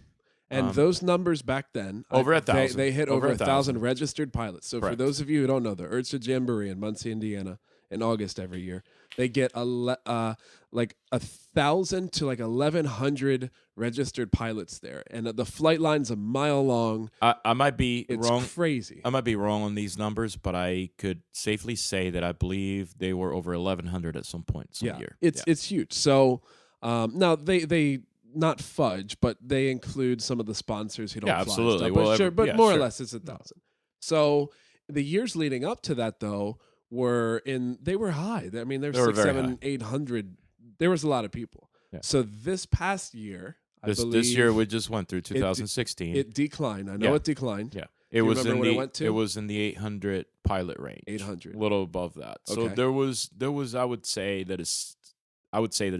And those numbers back then, over 1,000. They hit over 1,000 registered pilots. So for those of you who don't know, the Urcha Jamboree in Muncie, Indiana, in August every year, they get like 1,000 to like 1,100 registered pilots there, and the flight line's a mile long. I might be wrong. It's crazy. I might be wrong on these numbers, but I could safely say that I believe they were over 1,100 at some point some year. It's huge. So now they not fudge, but they include some of the sponsors who don't fly. Absolutely. Stuff. But more or less it's 1,000. So the years leading up to that, though, they were high. I mean, there were 600, 700, 800. There was a lot of people. Yeah. So this past year, this year we just went through 2016. It declined. I know it declined. Yeah. It was in the 800 pilot range. 800. A little above that. So there was I would say that it's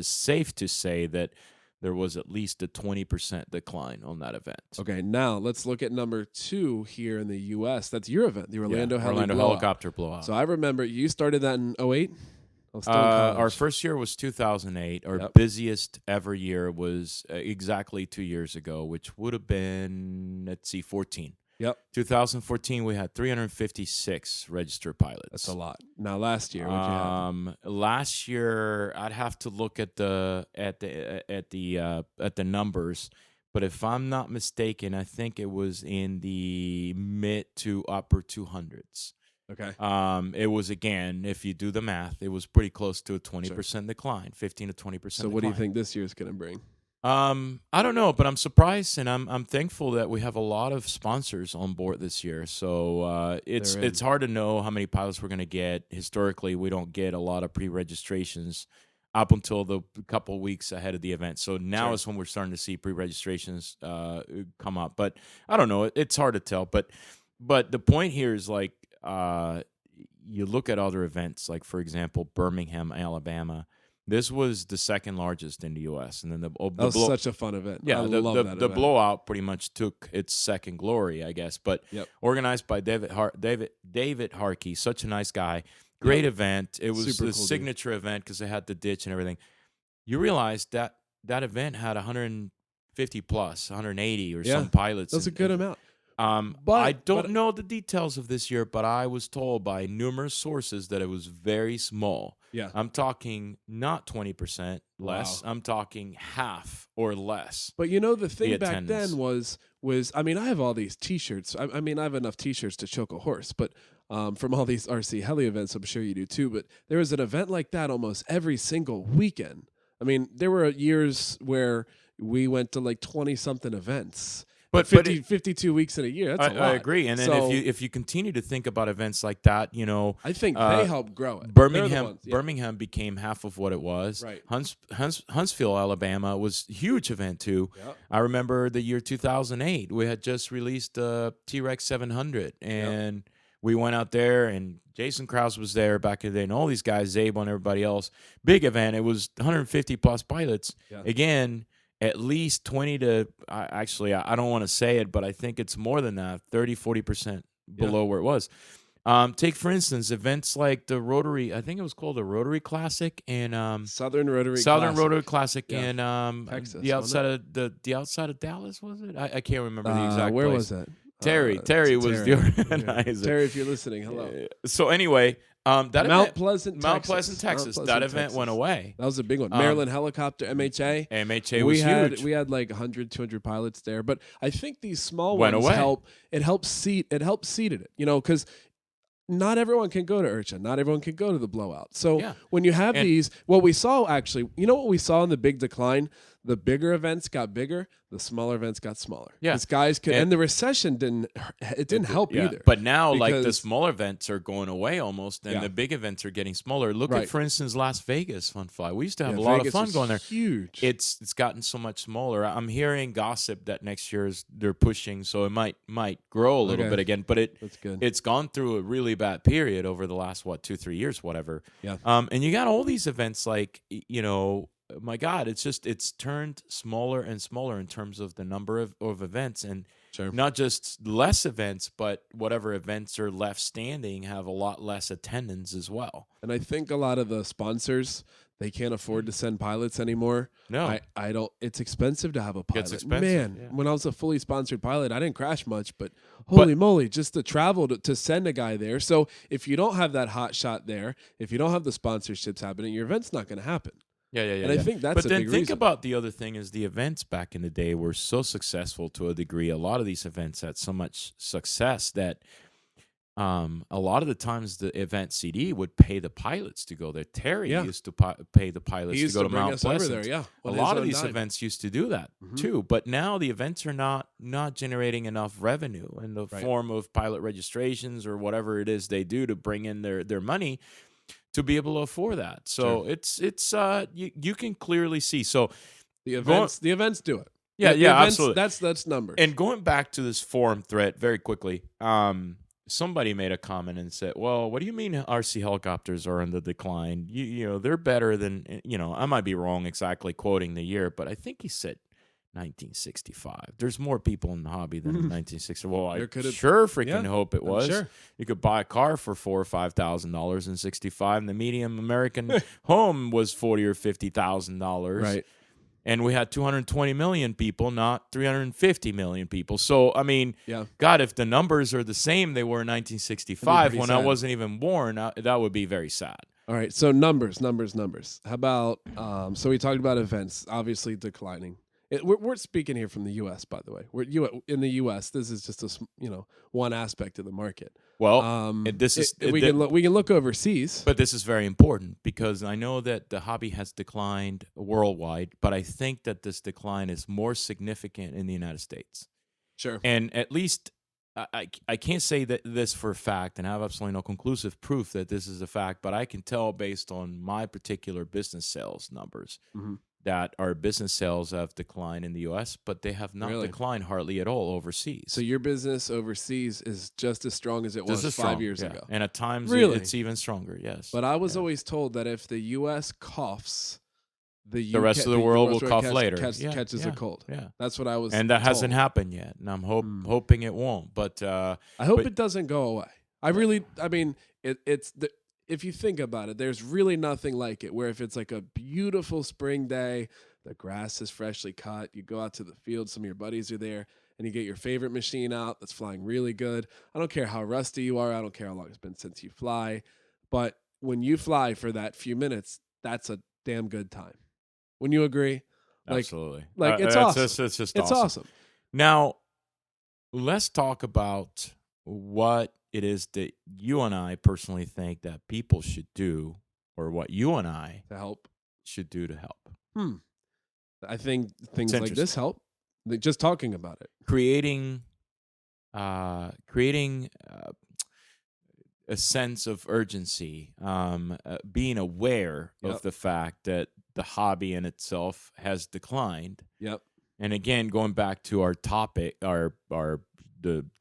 safe to say that there was at least a 20% decline on that event. Okay, now let's look at number 2 here in the U.S. That's your event, the Orlando Helicopter Blowout. So I remember you started that in 2008? Our first year was 2008. Our busiest ever year was exactly 2 years ago, which would have been, 14. Yep. 2014, we had 356 registered pilots. That's a lot. Now, last year, what did you have? Last year, I'd have to look at the numbers, but if I'm not mistaken, I think it was in the mid to upper 200s. Okay. It was, again, if you do the math, it was pretty close to a 20% decline, 15 to 20%. So what do you think this year's going to bring? I don't know, but I'm surprised, and I'm thankful that we have a lot of sponsors on board this year. So it's hard to know how many pilots we're going to get. Historically, we don't get a lot of pre-registrations up until the couple weeks ahead of the event. So now is when we're starting to see pre-registrations come up. But I don't know. It's hard to tell. But the point here is like you look at other events, like for example, Birmingham, Alabama. This was the second largest in the U.S. And then that was such a fun event. Yeah, the blowout pretty much took its second glory, I guess. But organized by David Harkey, such a nice guy. Great event. It was a signature event because they had the ditch and everything. You realize that event had 150 plus, 180 or some pilots. That's a good amount. I don't know the details of this year, but I was told by numerous sources that it was very small. Yeah. I'm talking not 20% less. Wow. I'm talking half or less. But you know, the thing back then was I mean, I have all these T-shirts. I mean, I have enough T-shirts to choke a horse, but from all these RC heli events, I'm sure you do too. But there was an event like that almost every single weekend. I mean, there were years where we went to like 20-something events. But 52 weeks in a year, that's a lot. I agree. And then if you continue to think about events like that, I think they help grow it. Birmingham became half of what it was. Right. Huntsville, Alabama was a huge event too. Yep. I remember the year 2008. We had just released T-Rex 700, and we went out there, and Jason Krause was there back in the day, and all these guys, Zabe and everybody else. Big event. It was 150 plus pilots. Yeah. Again, at least 20 to, actually, I don't want to say it, but I think it's more than that, 30, 40% below where it was. Take, for instance, events like the Rotary, I think it was called the Rotary Classic in Southern Rotary Classic in Texas, the outside of Dallas, was it? I can't remember the exact where place. Was that? Terry was the organizer. Terry, if you're listening, hello. So anyway, Mount Pleasant, Texas. That event went away. That was a big one. Maryland Helicopter, MHA. MHA was huge. We had like 100, 200 pilots there. But I think these small ones help. It helps seed it, because not everyone can go to IRCHA. Not everyone can go to the blowout. So when you have these, what we saw actually, what we saw in the big decline? The bigger events got bigger, the smaller events got smaller. Yeah, these guys could, and the recession didn't help either. But now, like the smaller events are going away almost, and the big events are getting smaller. Look at, for instance, Las Vegas Fun Fly. We used to have a lot of fun going there. Huge. It's gotten so much smaller. I'm hearing gossip that next year they're pushing, so it might grow a little bit again. But it's gone through a really bad period over the last 2-3 years, whatever. Yeah. And you got all these events like my God, it's turned smaller and smaller in terms of the number of events, and not just less events, but whatever events are left standing have a lot less attendance as well. And I think a lot of the sponsors, they can't afford to send pilots anymore. No, I don't. It's expensive to have a pilot. It's expensive. Man, when I was a fully sponsored pilot, I didn't crash much, but holy moly, just to travel to send a guy there. So if you don't have that hot shot there, if you don't have the sponsorships happening, your event's not going to happen. Yeah. And I think that's a big reason. But then think reason. about the other thing is the events back in the day were so successful to a degree. A lot of these events had so much success that a lot of the times the event CD would pay the pilots to go there. Terry used to pay the pilots to go to Mount Pleasant. There, a lot of these events used to do that too. But now the events are not generating enough revenue in the form of pilot registrations or whatever it is they do to bring in their money to be able to afford that. So it's you can clearly see. So the events do it. Yeah, events, absolutely. That's numbers. And going back to this forum thread very quickly, somebody made a comment and said, "Well, what do you mean RC helicopters are in the decline? You know, they're better than I might be wrong exactly quoting the year, but I think he said 1965. There's more people in the hobby than in 1960. Well, I sure freaking hope it was. Sure. You could buy a car for $4,000 or $5,000 in '65, and the medium American home was $40,000 or $50,000. Right. And we had 220 million people, not 350 million people. So, I mean, God, if the numbers are the same they were in 1965 when I wasn't even born, that would be very sad. All right. So numbers. How about, so we talked about events, obviously declining. We're speaking here from the U.S., by the way. In the U.S. This is just one aspect of the market. Well, we can look overseas, but this is very important because I know that the hobby has declined worldwide, but I think that this decline is more significant in the United States. Sure, and at least I can't say that this for a fact, and I have absolutely no conclusive proof that this is a fact, but I can tell based on my particular business sales numbers. Mm-hmm. That our business sales have declined in the U.S., but they have not declined hardly at all overseas. So your business overseas is just as strong as it was 5 years ago. And at times it's even stronger, yes. But I was always told that if the U.S. coughs, the rest of the world will cough later. Catches a cold. Yeah. That's what I was And that told. hasn't happened yet, and I'm hoping it won't. But I hope it doesn't go away. If you think about it, there's really nothing like it where if it's like a beautiful spring day, the grass is freshly cut, you go out to the field, some of your buddies are there, and you get your favorite machine out that's flying really good. I don't care how rusty you are. I don't care how long it's been since you fly. But when you fly for that few minutes, that's a damn good time. Wouldn't you agree? Absolutely. It's awesome. It's awesome. Now, let's talk about what it is that you and I personally think that people should do, or what you and I to help should do to help. I think things like this help. Just talking about it. Creating a sense of urgency, being aware of the fact that the hobby in itself has declined. Yep. And again, going back to our topic, the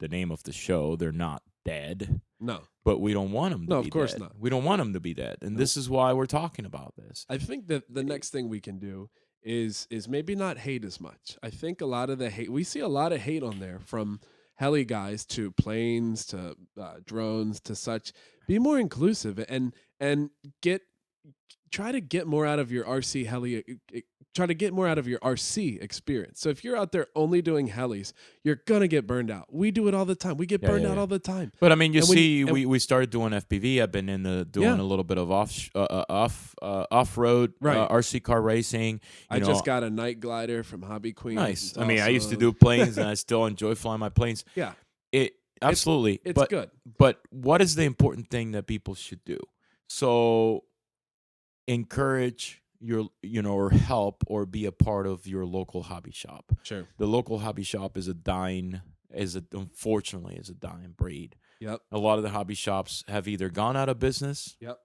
name of the show, they're not dead. No. But we don't want them to be dead. No, of course not. We don't want them to be dead. And this is why we're talking about this. I think that the next thing we can do is maybe not hate as much. I think a lot of the hate, we see a lot of hate on there, from heli guys to planes to drones to such. Be more inclusive and try to get more out of your RC heli. Try to get more out of your RC experience. So if you're out there only doing helis, you're gonna get burned out. We do it all the time. We get burned out all the time. But I mean, we started doing FPV. I've been doing a little bit of off-road RC car racing. I just got a night glider from Hobby Queen. Nice. I mean, I used to do planes, and I still enjoy flying my planes. Yeah, absolutely. It's good. But what is the important thing that people should do? So encourage or help or be a part of your local hobby shop. Sure. The local hobby shop unfortunately is a dying breed. Yep. A lot of the hobby shops have either gone out of business. Yep.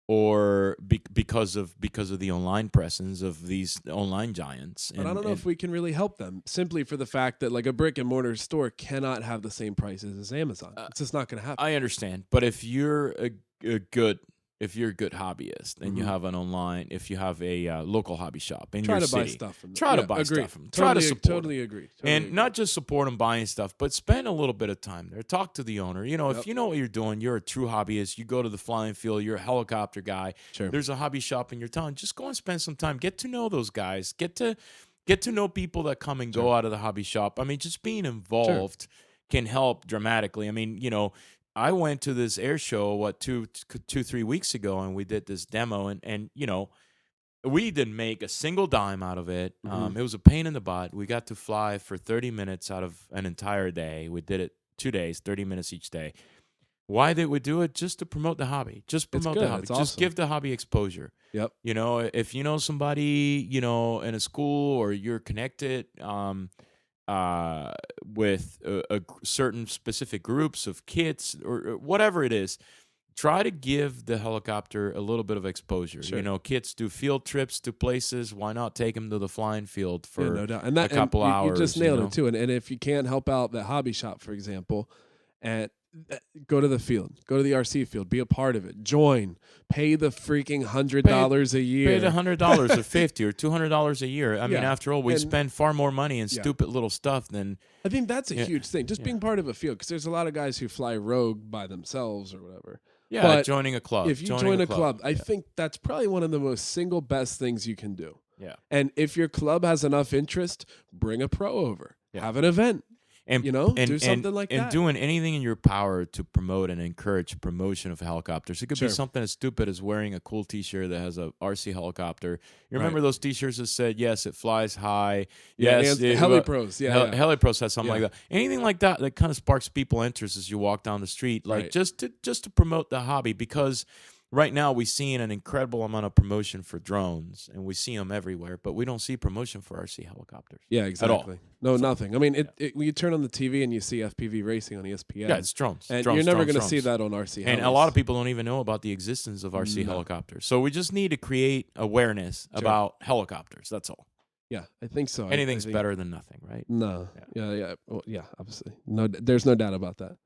Or because of the online presence of these online giants. But I don't know if we can really help them, simply for the fact that like a brick and mortar store cannot have the same prices as Amazon. It's just not going to happen. I understand, but if you're a good hobbyist and you have if you have a local hobby shop in your city, buy stuff from them. Try to buy stuff from them. Try to support totally them. agree. And not just support them buying stuff, but spend a little bit of time there. Talk to the owner. If you know what you're doing, you're a true hobbyist, you go to the flying field, you're a helicopter guy, there's a hobby shop in your town, just go and spend some time. Get to know those guys. Get to know people that come and go out of the hobby shop. I mean, just being involved can help dramatically. I mean, I went to this air show, 3 weeks ago, and we did this demo, and we didn't make a single dime out of it. It was a pain in the butt. We got to fly for 30 minutes out of an entire day. We did it 2 days, 30 minutes each day. Why did we do it? Just to promote the hobby. Just promote the hobby. It's Just awesome. give the hobby exposure. Yep. If you know somebody, in a school, or you're connected, with certain specific groups of kids or whatever it is, try to give the helicopter a little bit of exposure. Kids do field trips to places. Why not take them to the flying field for no doubt. And a couple hours? You just nailed it too. And if you can't help out the hobby shop, for example, and go to the field, go to the RC field, be a part of it, join, pay the freaking $100 a year, pay the $100 or $50 or $200 a year. I mean, after all, we spend far more money in stupid little stuff than. I think that's a huge thing. Just being part of a field, because there's a lot of guys who fly rogue by themselves or whatever. Yeah, but joining a club. If you join a club, I think that's probably one of the most single best things you can do. Yeah. And if your club has enough interest, bring a pro over, have an event. And do something like that. And doing anything in your power to promote and encourage promotion of helicopters. It could be something as stupid as wearing a cool T-shirt that has a RC helicopter. You remember those T-shirts that said, "Yes, it flies high." Yes, HeliPros. HeliPros has something like that. Anything like that kind of sparks people interest as you walk down the street, just to promote the hobby, because. Right now, we see an incredible amount of promotion for drones, and we see them everywhere, but we don't see promotion for RC helicopters. Yeah, exactly. At all. No, nothing. I mean, when you turn on the TV and you see FPV racing on ESPN. Yeah, it's drones. And you're never going to see that on RC helicopters. And a lot of people don't even know about the existence of RC helicopters. So we just need to create awareness about helicopters. That's all. Yeah, I think so. Anything's better than nothing, right? No. Yeah. Well, yeah, obviously. No, there's no doubt about that.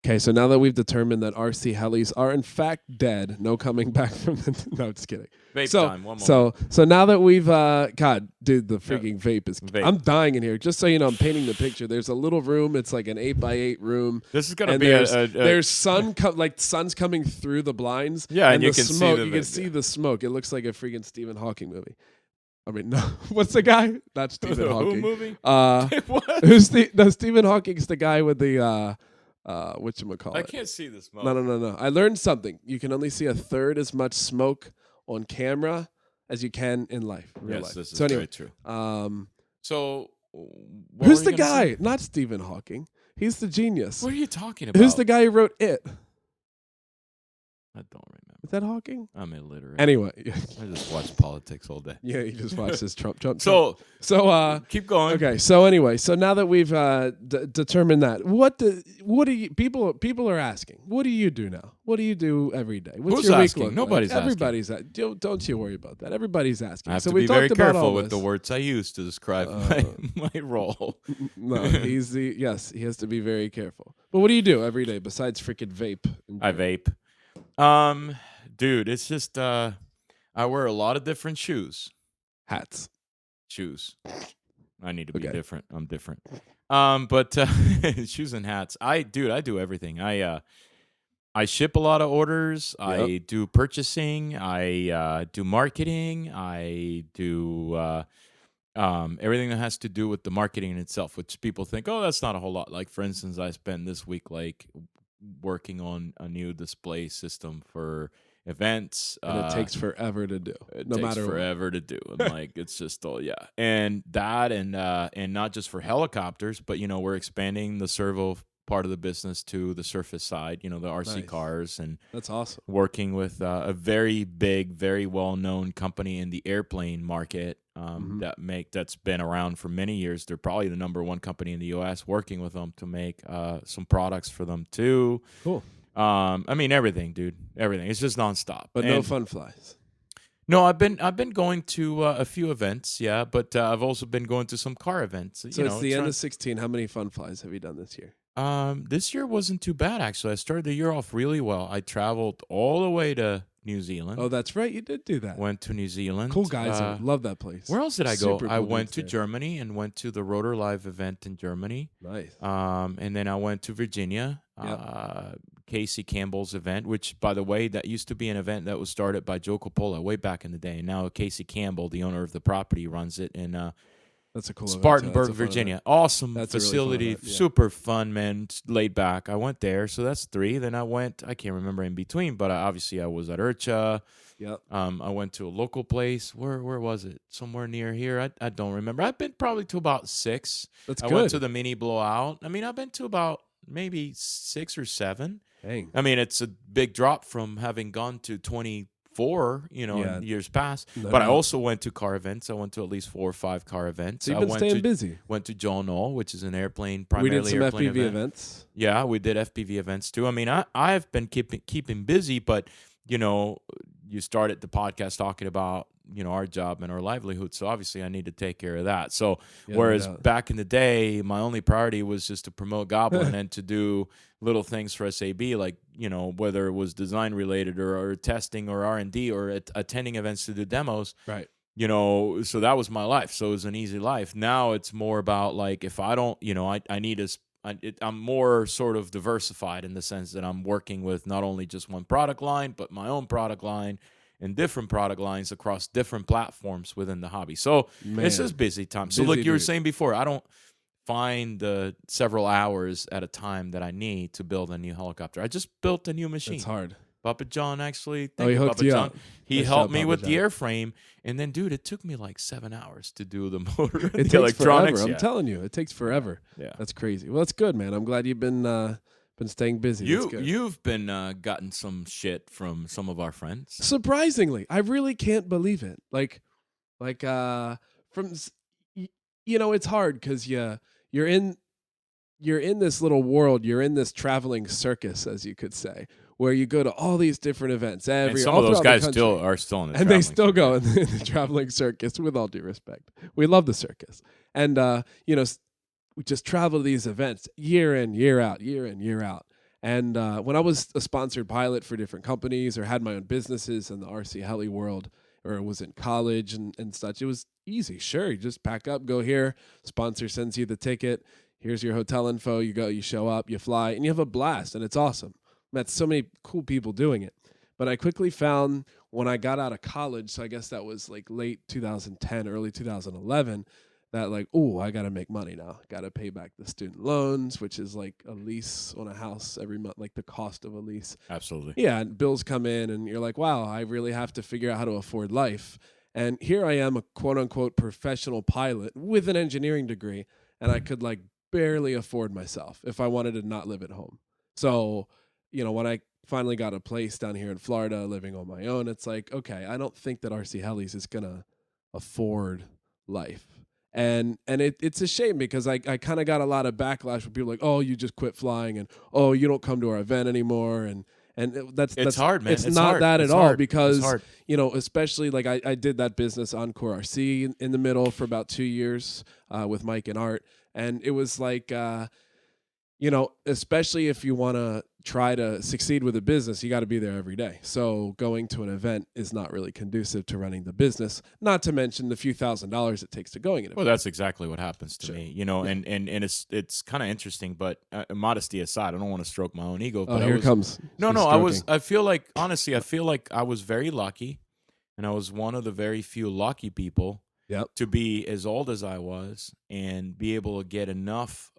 Okay, so now that we've determined that RC helis are in fact dead, no coming back from them. No, just kidding. Vape time, one more. So now that we've, God, dude, the freaking vape is, I'm dying in here. Just so you know, I'm painting the picture. There's a little room. It's like an 8x8 room. This is going to be there's sun's coming through the blinds. Yeah, and you can smoke. see you can see the smoke. It looks like a freaking Stephen Hawking movie. I mean, no. What's the guy? Not Stephen Hawking. Who movie? What? Stephen Hawking's the guy with the whatchamacallit. I can't see the smoke. No. I learned something. You can only see a third as much smoke on camera as you can in life. Real life. This is anyway, very true. So who's the guy? Not Stephen Hawking. He's the genius. What are you talking about? Who's the guy who wrote It? I don't remember. Is that Hawking? I'm illiterate. Anyway. I just watch politics all day. Yeah, you just watch this Trump. So keep going. Okay, so anyway, so now that we've determined that, what do you people are asking? What do you do now? What do you do every day? What's Who's your week asking? look Nobody's like? asking. Everybody's don't you worry about that. Everybody's asking. I have so to we be talked very about careful all with this. the words I use to describe my role. No, he has to be very careful. But what do you do every day besides freaking vape? I vape. Dude, it's just I wear a lot of different shoes. Hats. Shoes. I need to be different. I'm different. But shoes and hats. I do everything. I ship a lot of orders. Yep. I do purchasing. I do marketing. I do everything that has to do with the marketing in itself, which people think, oh, that's not a whole lot. Like, for instance, I spent this week working on a new display system for events. And it takes forever to do. It takes forever to do. And it's just all, and that, and not just for helicopters, but we're expanding the servo part of the business to the surface side, the RC cars, and that's awesome. Working with a very big, very well-known company in the airplane market that's been around for many years. They're probably the number one company in the U.S. Working with them to make some products for them too. Cool. I mean, everything, dude. Everything. It's just nonstop. But no fun flies. No, I've been going to a few events, but I've also been going to some car events. So it's the end of 16. How many fun flies have you done this year? This year wasn't too bad, actually. I started the year off really well. I traveled all the way to New Zealand. Oh, that's right. You did do that. Went to New Zealand. Cool guys. I love that place. Where else did I go? I went to Germany and went to the Rotor Live event in Germany. Nice. And then I went to Virginia. Casey Campbell's event, which, by the way, that used to be an event that was started by Joe Coppola way back in the day. And now Casey Campbell, the owner of the property, runs it in that's a cool Spartanburg, Virginia. Awesome facility. Really fun event, super fun, man. Laid back. I went there. So that's 3. Then I can't remember in between, but obviously I was at IRCHA. Yep. I went to a local place. Where was it? Somewhere near here. I don't remember. I've been probably to about 6. That's good. I went to the mini blowout. I mean, I've been to about maybe 6 or 7. Dang. I mean, it's a big drop from having gone to 24, in years past. But I also went to car events. I went to at least 4 or 5 car events. So you've been staying busy. Went to John Knoll, which is an airplane, primarily we did some airplane FPV events. Yeah, we did FPV events too. I mean, I've been keeping busy, but you started the podcast talking about our job and our livelihood, so obviously I need to take care of that. So whereas back in the day, my only priority was just to promote Goblin and to do little things for SAB, like whether it was design related or testing or R&D or attending events to do demos, right? So that was my life. So it was an easy life. Now it's more about like, if I don't, I need I'm more sort of diversified in the sense that I'm working with not only just one product line, but my own product line and different product lines across different platforms within the hobby. So it's just busy time. So look, you were saying before, I don't find the several hours at a time that I need to build a new helicopter. I just built a new machine. It's hard. Papa John actually. He hooked Papa you John. up. He helped me with the airframe, and then, dude, it took me like 7 hours to do the motor. It takes electronics. Forever. I'm telling you, it takes forever. Yeah, that's crazy. Well, that's good, man. I'm glad you've been staying busy. You've been gotten some shit from some of our friends. Surprisingly, I really can't believe it. From it's hard because you're in this little world. You're in this traveling circus, as you could say, where you go to all these different events. And some of those guys are still in the and they still go in the traveling circus. With all due respect, we love the circus, and we just travel to these events year in, year out, year in, year out. And when I was a sponsored pilot for different companies or had my own businesses in the RC heli world, or was in college and such, it was easy. Sure, you just pack up, go here. Sponsor sends you the ticket. Here's your hotel info. You go, you show up, you fly, and you have a blast, and it's awesome. Met so many cool people doing it. But I quickly found when I got out of college, so I guess that was like late 2010, early 2011, that I got to make money now. Got to pay back the student loans, which is like a lease on a house every month, like the cost of a lease. Absolutely. Yeah, and bills come in and you're like, wow, I really have to figure out how to afford life. And here I am, a quote unquote professional pilot with an engineering degree, and I could barely afford myself if I wanted to not live at home. So, when I finally got a place down here in Florida, living on my own. It's like, okay, I don't think that RC Helis is gonna afford life. And it's a shame because I kind of got a lot of backlash from people like, oh, you just quit flying, and oh, you don't come to our event anymore, and that's hard, man. It's not hard. that It's at all hard. because especially like I did that business Encore RC in the middle for about 2 years with Mike and Art, and it was like especially if you want to try to succeed with a business, you got to be there every day. So going to an event is not really conducive to running the business, not to mention the few $1,000s it takes to going in. Well, that's exactly what happens to me, and it's kind of interesting, but modesty aside, I don't want to stroke my own ego. But here it comes. I feel like, honestly, I was very lucky, and I was one of the very few lucky people to be as old as I was and be able to get enough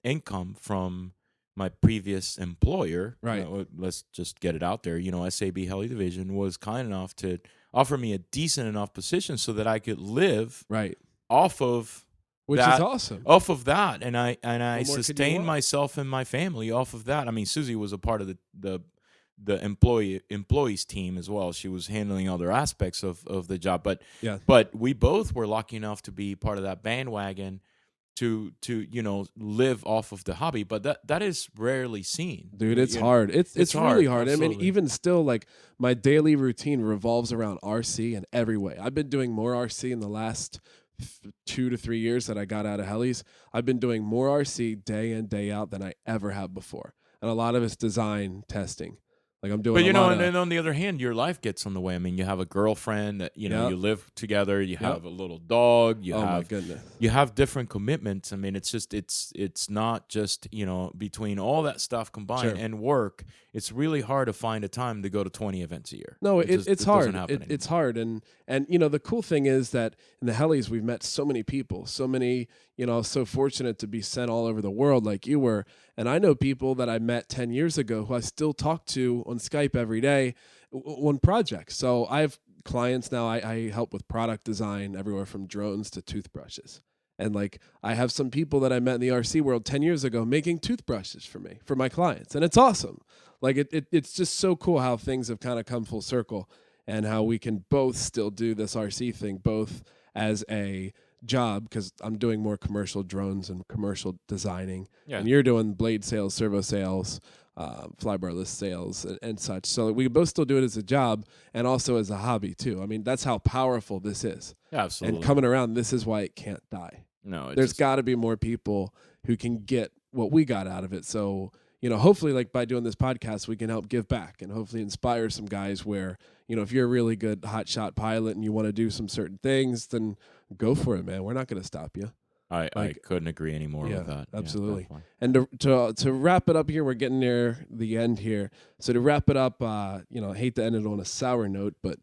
income from my previous employer. Right. Let's just get it out there. SAB Heli Division was kind enough to offer me a decent enough position so that I could live off of which that, is awesome. Off of that, and I sustained myself and my family off of that. I mean, Susie was a part of the employees team as well. She was handling other aspects of the job, but we both were lucky enough to be part of that bandwagon to live off of the hobby, but that is rarely seen. Dude, it's hard. It's really hard. Absolutely. I mean, even still, like my daily routine revolves around RC in every way. I've been doing more RC in the last 2 to 3 years that I got out of helis. I've been doing more RC day in, day out than I ever have before. And a lot of it's design testing. Like I'm doing But and on the other hand, your life gets in the way. I mean, you have a girlfriend that you live together, you have a little dog, my goodness. You have different commitments. I mean, it's just it's not just, between all that stuff combined and work, it's really hard to find a time to go to 20 events a year. No, it's hard. It's hard. And the cool thing is that in the helis we've met so many people, so many, so fortunate to be sent all over the world like you were. And I know people that I met 10 years ago who I still talk to on Skype every day on projects. So I have clients now. I help with product design everywhere from drones to toothbrushes. And like I have some people that I met in the RC world 10 years ago making toothbrushes for me, for my clients. And it's awesome. Like it's just so cool how things have kind of come full circle and how we can both still do this RC thing, both as a job, because I'm doing more commercial drones and commercial designing, and you're doing blade sales, servo sales, flybarless sales, and such. So we both still do it as a job and also as a hobby too. I mean, that's how powerful this is. Absolutely. And coming around, this is why it can't die. No, there's got to be more people who can get what we got out of it. So hopefully, like by doing this podcast, we can help give back and hopefully inspire some guys where, if you're a really good hotshot pilot and you want to do some certain things, then go for it, man. We're not going to stop you. I couldn't agree any more with that. Absolutely. Yeah, and to wrap it up here, we're getting near the end here. So to wrap it up, I hate to end it on a sour note, but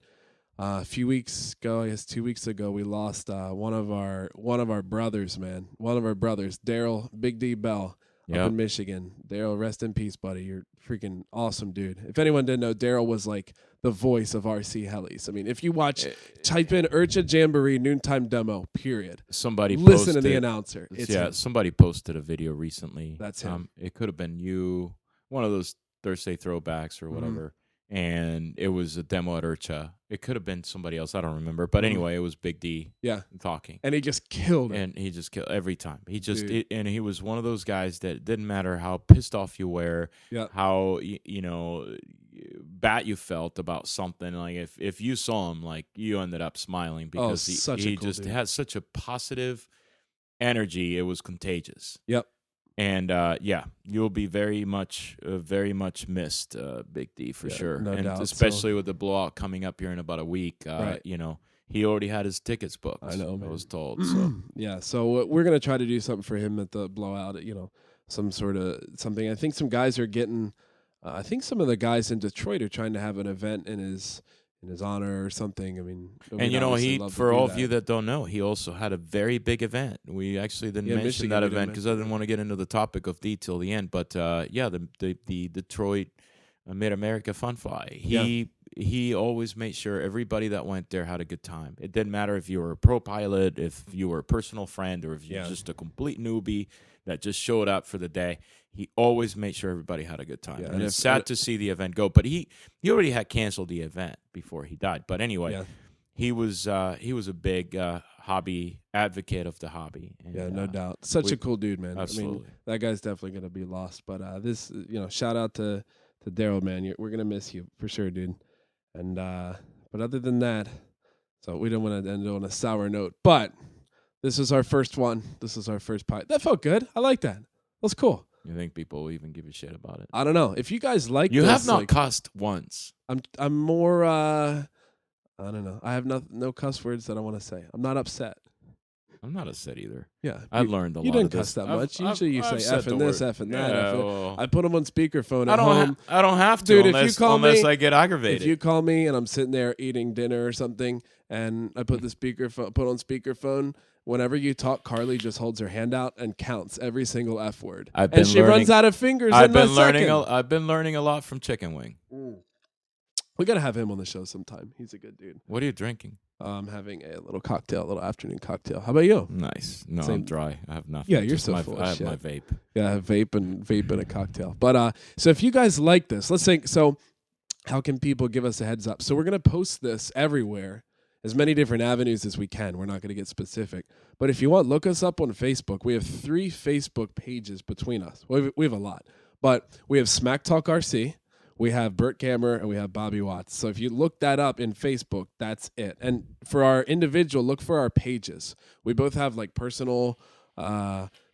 a few weeks ago, I guess 2 weeks ago, we lost one of our brothers, man. One of our brothers, Daryl, Big D Bell. Up in Michigan. Daryl, rest in peace, buddy. You're freaking awesome, dude. If anyone didn't know, Daryl was like the voice of RC Helis. I mean, if you type in Urcha Jamboree noontime demo, period. Somebody listen to the announcer. It's him. Somebody posted a video recently. That's him. It could have been you, one of those Thursday throwbacks or whatever. And it was a demo at Urcha. It could have been somebody else. I don't remember. But anyway, it was Big D talking. And he just killed it. And he just killed every time. He just and he was one of those guys that didn't matter how pissed off you were, how bad you felt about something. Like if you saw him, like you ended up smiling because he just had such a positive energy. It was contagious. Yep. And you'll be very much missed, Big D, for sure. No doubt. Especially with the blowout coming up here in about a week. He already had his tickets booked. I know, man. I was told. So so we're gonna try to do something for him at the blowout. Some sort of something. I think some guys are getting. I think some of the guys in Detroit are trying to have an event in his honor or something. I mean, and he, for all of you that don't know, he also had a very big event. We actually didn't mention Michigan, that event because I didn't want to get into the topic of D till the end. But the Detroit Mid America Fun Fly. he always made sure everybody that went there had a good time. It didn't matter if you were a pro pilot, if you were a personal friend, or if you were just a complete newbie that just showed up for the day. He always made sure everybody had a good time. And it's sad to see the event go. But he already had canceled the event before he died. But anyway, he was a big hobby advocate of the hobby. And, no doubt. Such a cool dude, man. Absolutely. I mean, that guy's definitely going to be lost. But this, shout out to Daryl, man. We're going to miss you for sure, dude. And but other than that, so we don't want to end on a sour note. But this is our first one. This is our first pie. That felt good. I like that. That's cool. You think people will even give a shit about it? I don't know. If you guys like you this, have not cussed once. I'm more I don't know. I have no cuss words that I want to say. I'm not upset. I'm not upset either. Yeah. I learned a lot. You didn't of this. cuss that much. Usually you say F and this, F and that. Yeah, well, I put them on speakerphone at home. I don't have to, dude, unless I get aggravated. If you call me and I'm sitting there eating dinner or something and I put on speakerphone, whenever you talk, Carly just holds her hand out and counts every single F word. And she runs out of fingers in a second. I've been learning a lot from Chicken Wing. We got to have him on the show sometime. He's a good dude. What are you drinking? I'm having a little afternoon cocktail. How about you? Nice. No, I'm dry. I have nothing. Yeah, you're so full of shit. I have my vape. Yeah, I have vape and a cocktail. But so if you guys like this, let's think. So how can people give us a heads up? So we're going to post this everywhere, as many different avenues as we can. We're not going to get specific. But if you want, look us up on Facebook. We have 3 Facebook pages between us. We have a lot. But we have SmackTalk RC. We have Bert, Kammerer, and we have Bobby Watts. So if you look that up in Facebook, that's it. And for our individual, look for our pages. We both have like personal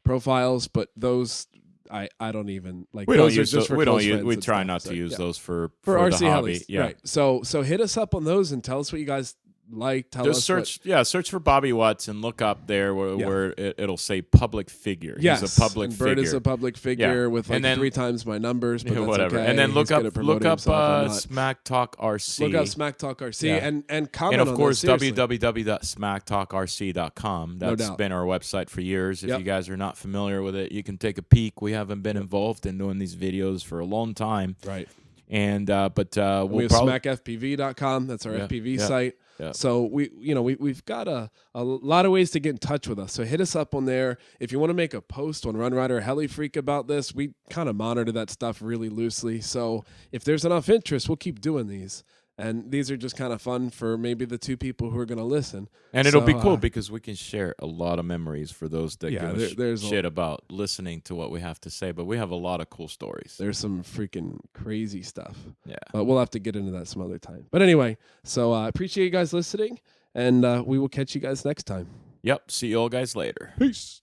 profiles, but those I don't even like. We those don't use are just for we close don't use, friends we and try stuff. not So, to use yeah. those for RC the hobby. Helis. Yeah. Right. So hit us up on those and tell us what you guys like. Tell us. Search for Bobby Watts and look up there where it'll say public figure. Yes, he's a public and figure. Bert is a public figure with like then, 3 times my numbers, but that's whatever. okay. And then look up SmackTalk RC. Look up SmackTalk RC and comment and of course on www.smacktalkrc.com. That's been our website for years. If you guys are not familiar with it, you can take a peek. We haven't been involved in doing these videos for a long time. Right. And we have smackfpv.com. That's our FPV site. Yeah. So we've got a lot of ways to get in touch with us. So hit us up on there. If you want to make a post on Run Rider Heli Freak about this, we kind of monitor that stuff really loosely. So if there's enough interest, we'll keep doing these. And these are just kind of fun for maybe the 2 people who are going to listen. And it'll be cool because we can share a lot of memories for those that give a shit about listening to what we have to say. But we have a lot of cool stories. There's some freaking crazy stuff. Yeah. But we'll have to get into that some other time. But anyway, so I appreciate you guys listening, and we will catch you guys next time. Yep. See you all guys later. Peace.